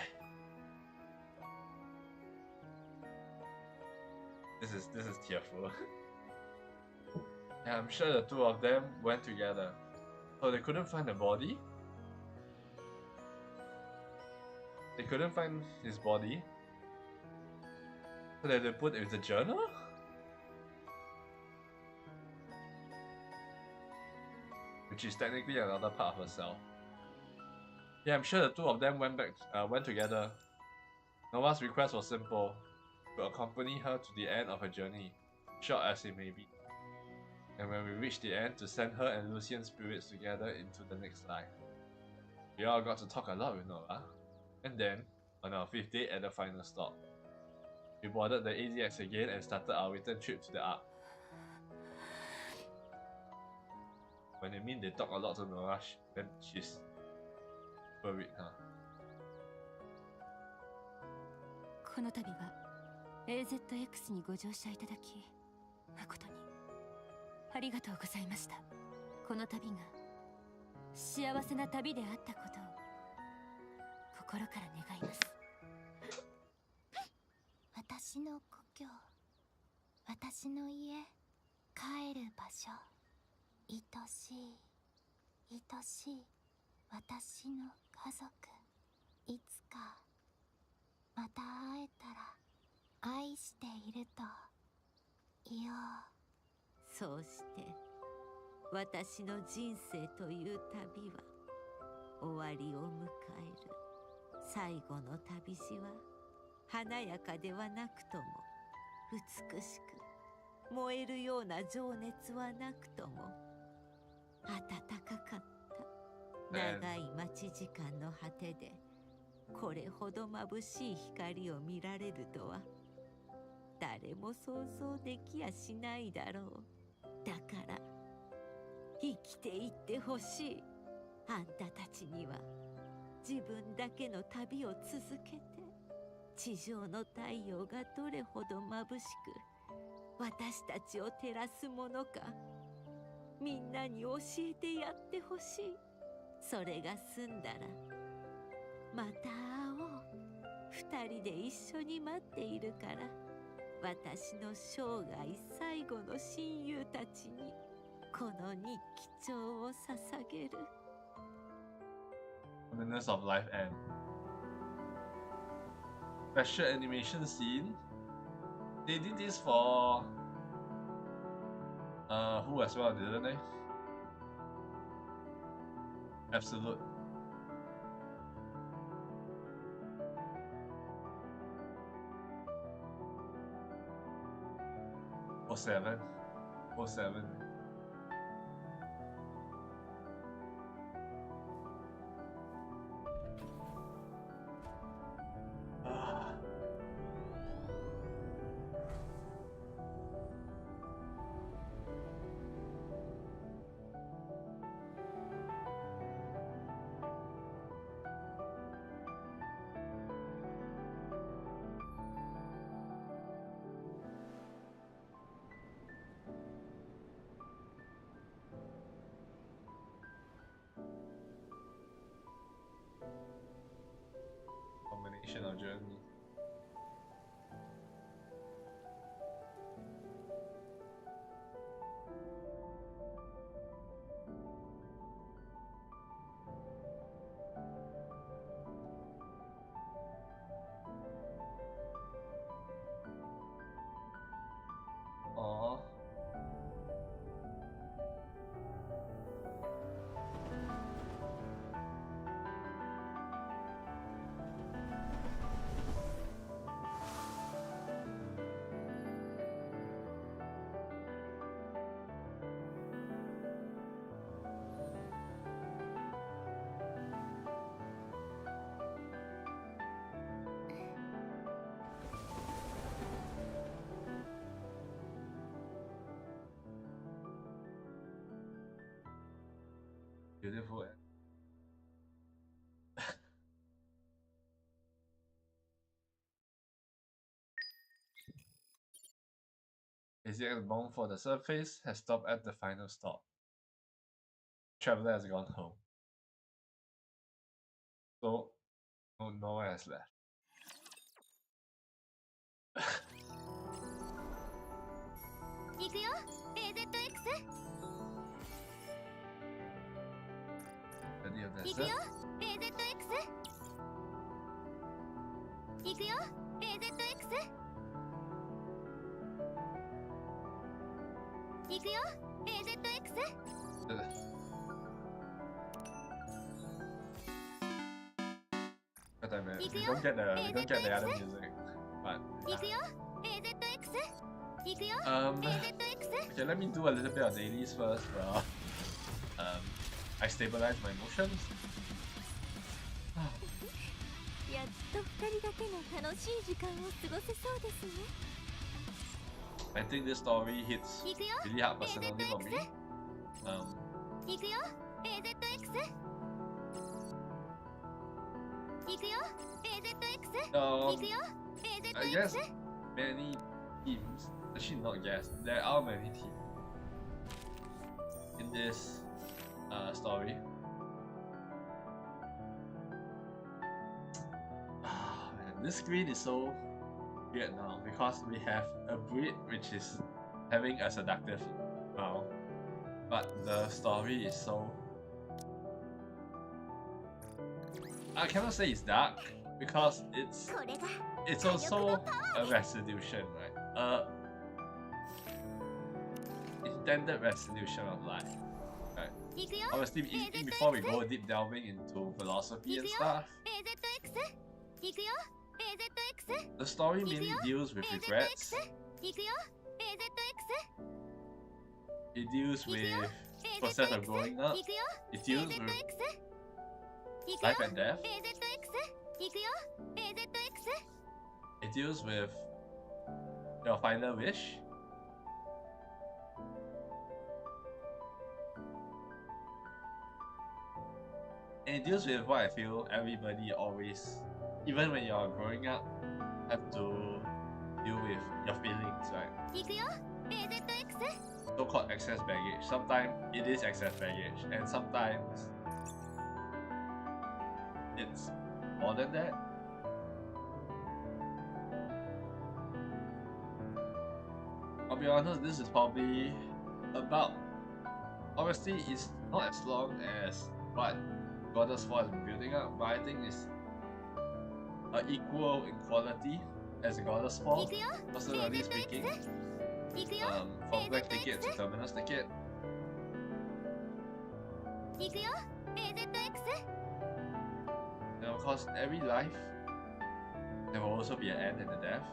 This is tearful. Yeah, I'm sure the two of them went together. Oh, they couldn't find the body? They couldn't find his body? So they put it with the journal? Which is technically another part of herself. Yeah, I'm sure the two of them went together. Nova's request was simple: to accompany her to the end of her journey, short as it may be. And when we reach the end, to send her and Lucian's spirits together into the next life. We all got to talk a lot with Nova. And then, On our 5th day at the final stop, we boarded the AZX again and started our return trip to the Ark. When they mean they talk a lot to Nora, then she's worried, huh? この度は AZX にご乗車いただき誠にありがとうございました。この旅が幸せな旅であったことを心から願います。私の故郷、私の家、帰る場所、愛しい愛しい私の家族、いつかまた会えたら愛していると言おう。そうして私の人生という旅は終わりを迎える。最後の旅路は華やかではなくとも美しく、燃えるような情熱はなくとも暖かかった。長い待ち時間の果てでこれほど眩しい光を見られるとは誰も想像できやしないだろう。だから生きていってほしい。あんたたちには自分だけの旅を続けて、地上の太陽がどれほど眩しく私たちを照らすものか、みんなに教えてやってほしい。それが済んだらまた会おう。二人で一緒に待っているから、私の生涯最後の親友たちにこの日記帳を捧げる。Terminus of Life End. Special animation scene. They did this for who as well, didn't they? Absolute. Oh 07. Oh 07. Combination of journey. Aww. Beautiful. AZX bound for the surface has stopped at the final stop. Traveler has gone home. So no one has left. 行くよ AZX。 Ready of 行くよ desert? AZX。 行くよ AZX。 行くよ AZX。 But I mean, we don't get the other music. But 行くよ AZX。 行くよ AZX。 okay, let me do a little bit of dailies first, bro. I stabilize my motions. ややっと二人だけの楽しい時間を過ごせそうですね。 I think this story hits 行くよ really hard personally for me. 行くよ AZX。 行くよ AZX。 So 行くよ I guess AZX。 many teams, actually not guess, there are many teams in this story. Man, this screen is so weird now because we have a breed which is having a seductive now, but the story is so. I cannot say it's dark because これが it's also a resolution, right? Intended resolution of life, right? 行くよ Obviously, before we go deep delving into philosophy and stuff, AZX。 行くよ AZX。 the story mainly deals with regrets. 行くよ AZX。 It deals with process of growing up. 行くよ It deals with AZX。 行くよ life and death. AZX。 行くよ AZX。 It deals with your final wish. And it deals with what I feel everybody always, even when you're growing up, have to deal with your feelings, right? 行くよ AZX。 So-called excess baggage. Sometimes it is excess baggage, and sometimes it's more than that. I'll be honest, this is probably about. Obviously, it's not as long as what Goddess 4 has been building up, but I think it's equal in quality as Goddess 4. 行くよ Personally speaking, 行くよ from Black Ticket to Terminus Ticket, 行くよ AZX。 and of course, every life there will also be an end and a death.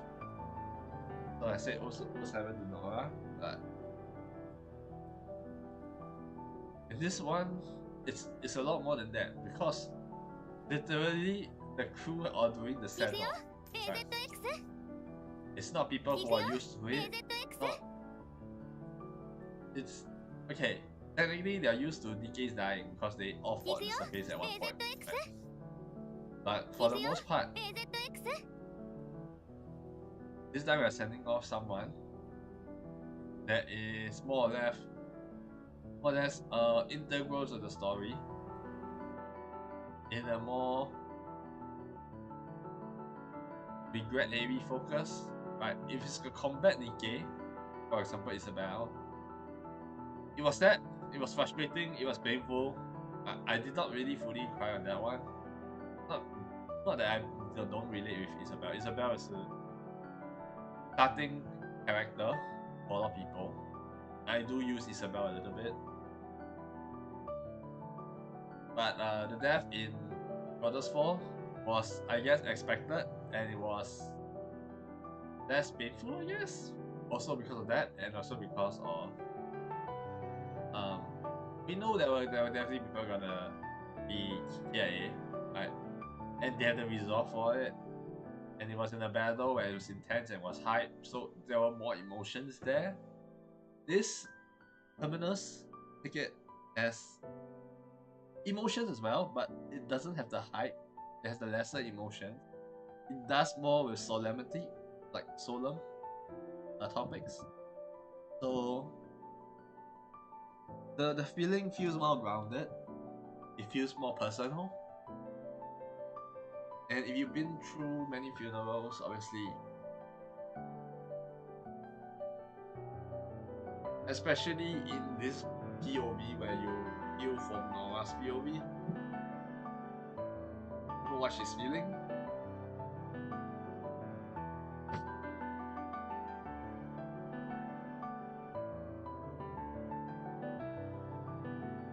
So I said also 07 to Nora, but in this one, it's a lot more than that because literally the crew are doing the 行く setup. よ Right. AZX。 It's not people who are used to it. AZX。 Not, it's okay. Technically, they are used to Nikke's dying because they all fought the surface at one point. Right? But for the most part, AZX。 this time we are sending off someone that is more or less integral to the story in a more regret heavy focus. Right? If it's a combat Nikke, for example Isabel, it was that. It was frustrating. It was painful. I did not really fully cry on that one. Not that I don't relate with Isabel. Isabel is a starting character for a lot of people. I do use Isabel a little bit. But the death in Goddess 4 was, I guess, expected, and it was less painful, I guess. Also because of that, and also because of we know there were definitely people gonna be KIA, right? And they had the resolve for it. And it was in a battle where it was intense and was hype, so there were more emotions there. This Terminus ticket has emotions as well, but it doesn't have the hype. It has the lesser emotion. It does more with solemnity, like solemn topics. So the feeling feels more grounded. It feels more personal. And if you've been through many funerals, obviously, especially in this POV where you feel from Nora's POV, you know what she's feeling.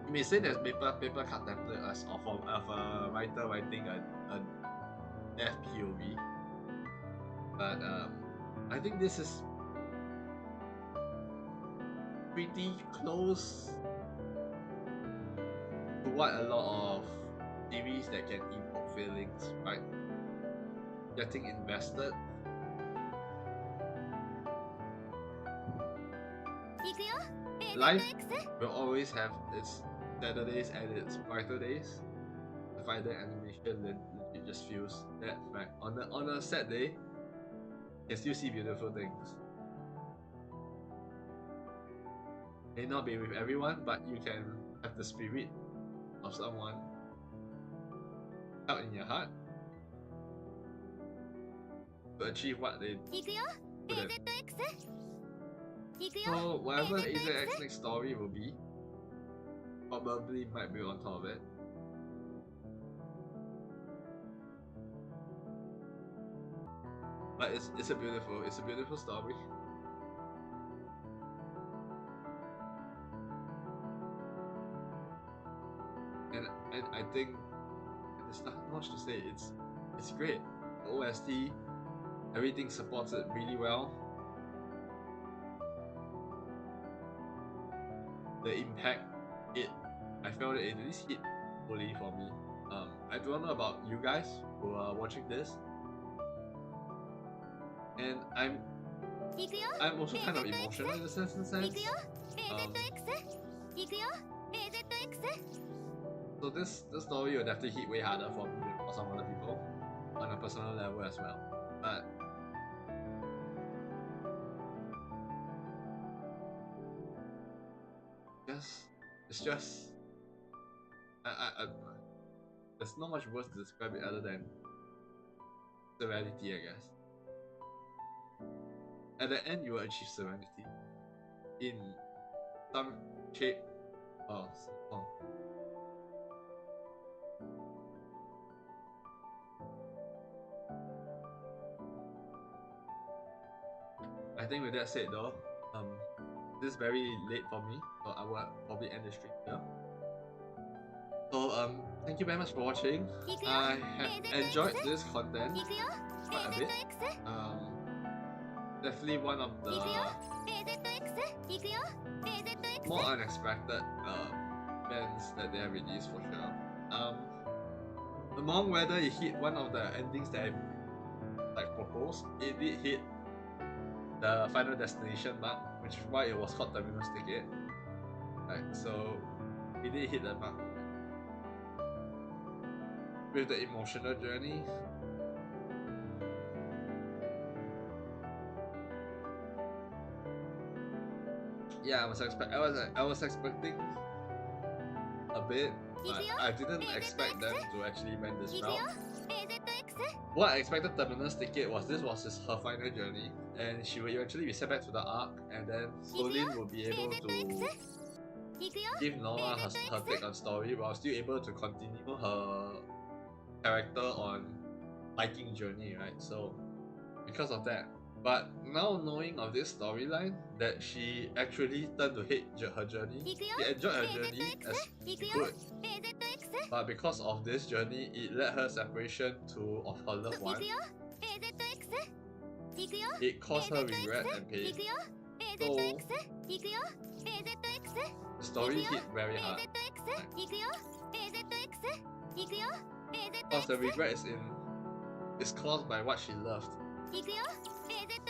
You may say there's paper cut template as of a writer writing a death POV, but I think this is pretty close to what a lot of series that can evoke feelings, right? getting invested. 行くよ Life AZX will always have its better days and its brighter days. The final animation legit just feels that fact. On a sad day, you can still see beautiful things. May not be with everyone, but you can have the spirit of someone out in your heart to achieve what they 行くよ couldn't. AZX 行くよ So whatever AZX AZX next story will be, probably might be on top of it. But it's a beautiful story. And I think there's not much to say. It's great. The OST, everything supports it really well. The impact, I felt it at least hit fully for me. I don't know about you guys who are watching this, and I'm 行くよ also kind of emotional in a sense. 行くよ Um, AZX 行くよ AZX so this story will definitely hit way harder for me than for some other people on a personal level as well. But it's just there's not much words to describe it other than serenity, I guess. At the end, you will achieve serenity in some shape or form. I think with that said though, this is very late for me, so I will probably end the stream here. So thank you very much for watching. I have enjoyed this content 行くよ quite a bit. AZX Definitely one of the 行くよ AZX 行くよ AZX more unexpected events that they have released for sure. Among whether it hit one of the endings that I proposed, it did hit the final destination mark, which is why it was called Terminus Nikke. Right, so it did hit that mark. With the emotional journey, yeah, I was expecting a bit, but I didn't expect them to actually went this 行くよ route. AZX What I expected Terminus Ticket was this was her final journey, and she will eventually be sent back to the Ark, and then Solin will be able to 行くよ give Nora her take on story, while still able to continue her character on Viking journey, right? So because of that, but now knowing of this storyline that she actually turned to hate her journey, 行くよ she enjoyed her journey as 行く she よ could, AZX but because of this journey, it led her separation of her loved 行 one. くよ AZX 行くよ It caused her regret and 行 pain. くよ So AZX 行くよ AZX the story hit very hard. AZX 行くよ AZX 行くよ Because the AZX regret is caused by what she loved. 行くよ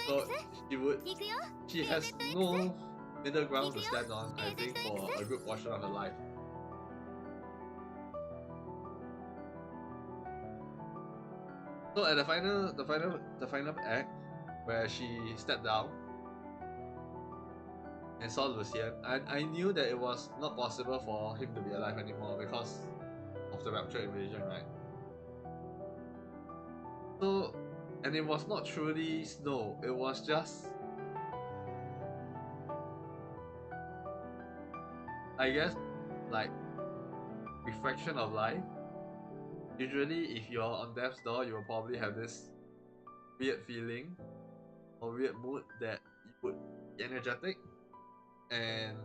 So AZX 行くよ she has no middle ground to stand on, I think, for a good portion of her life. So at the final act, where she stepped down and saw Lucian, I knew that it was not possible for him to be alive anymore because of the Rapture invasion, right? So, and it was not truly snow, it was just, I guess, like, refraction of life. Usually, if you're on death's door, you will probably have this weird feeling or weird mood that you would be energetic and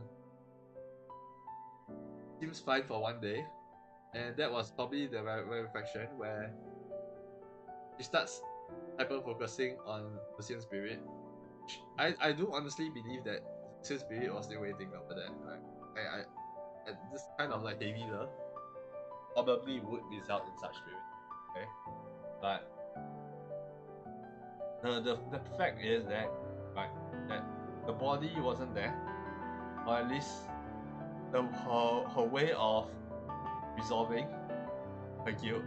seems fine for one day, and that was probably the reflection where she starts hyper focusing on Lucian's spirit. I do honestly believe that Lucian's spirit was still waiting over there. Right? I this kind of like heavy love probably would result in such spirit. Okay, but the fact is that that the body wasn't there, or at least her way of resolving her guilt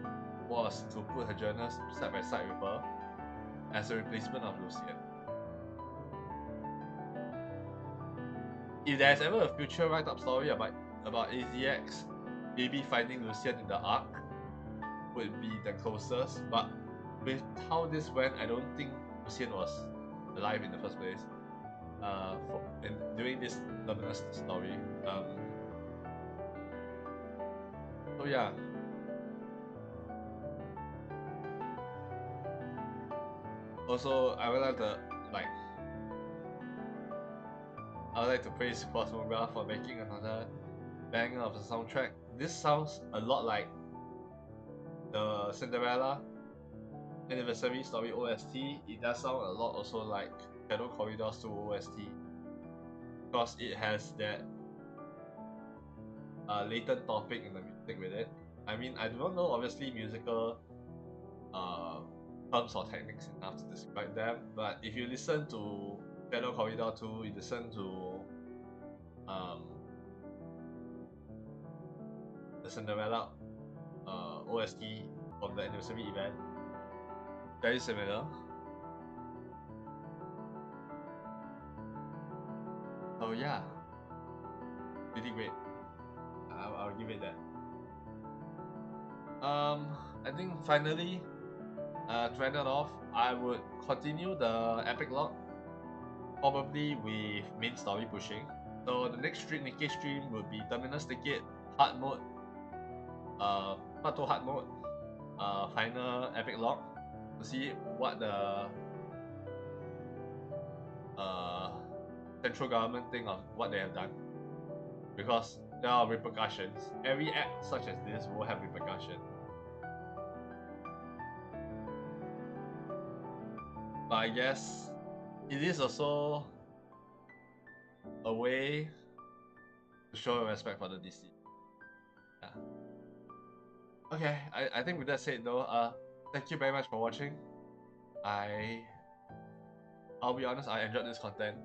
was to put her journal side by side with her as a replacement of Lucian. If there's ever a future write-up story about AZX, maybe finding Lucian in the Ark would be the closest, but with how this went, I don't think Lucian was alive in the first place. During this Terminus story. So yeah. Also, I would like to praise Cosmograph for making another banger of the soundtrack. This sounds a lot like the Cinderella Anniversary Story OST. It does sound a lot also like Shadow Corridors 2 OST, because it has that latent topic in the music with it. I mean, I do not know obviously musical terms or techniques enough to describe them, but if you listen to Shadow Corridor 2, you listen to the Cinderella OST from the anniversary event, very similar. So yeah, really great. I'll give it that. I think finally, to end it off, I would continue the epic log, probably with main story pushing. So the next Nikke stream would be Terminus Ticket, hard mode, part 2 hard mode, final epic log, to see what the central government think of what they have done, because there are repercussions. Every act such as this will have repercussions. But I guess it is also a way to show respect for the deceased. Yeah. Okay, I think with that said though, thank you very much for watching. I'll be honest, I enjoyed this content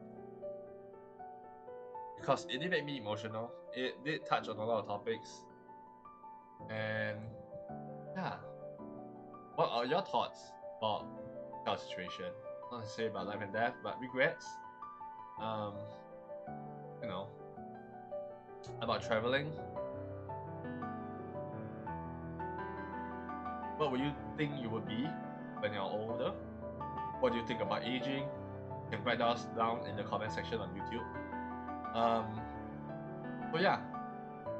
because it did make me emotional. It did touch on a lot of topics. And yeah. What are your thoughts about our situation? Not necessarily about life and death, but regrets. You know, about traveling. What would you think you would be when you're older? What do you think about aging? You can write us down in the comment section on YouTube. So yeah,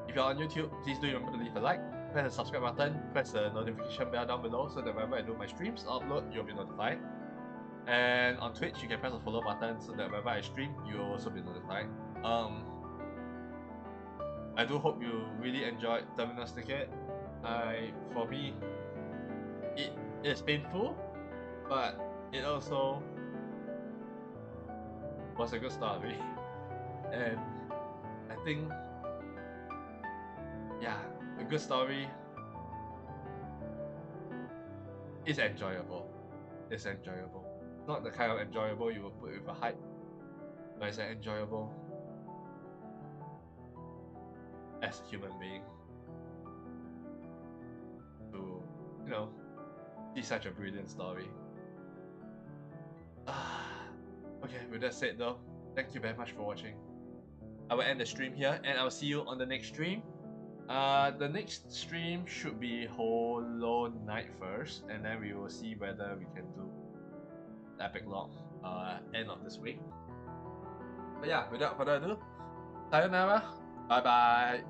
if you're on YouTube, please do remember to leave a like, press the subscribe button, press the notification bell down below so that whenever I do my streams upload, you'll be notified. And on Twitch, you can press the follow button so that whenever I stream, you'll also be notified. I do hope you really enjoyed Terminus Ticket. For me, it is painful, but it also was a good story. And I think, yeah, a good story is enjoyable. It's enjoyable. Not the kind of enjoyable you will put with a hype, but it's an enjoyable as a human being to, you know, see such a brilliant story. Okay, with that said though, thank you very much for watching. I will end the stream here and I'll see you on the next stream. The next stream should be Hollow Knight first, and then we will see whether we can do epic log end of this week. But yeah, without further ado, sayonara, bye bye.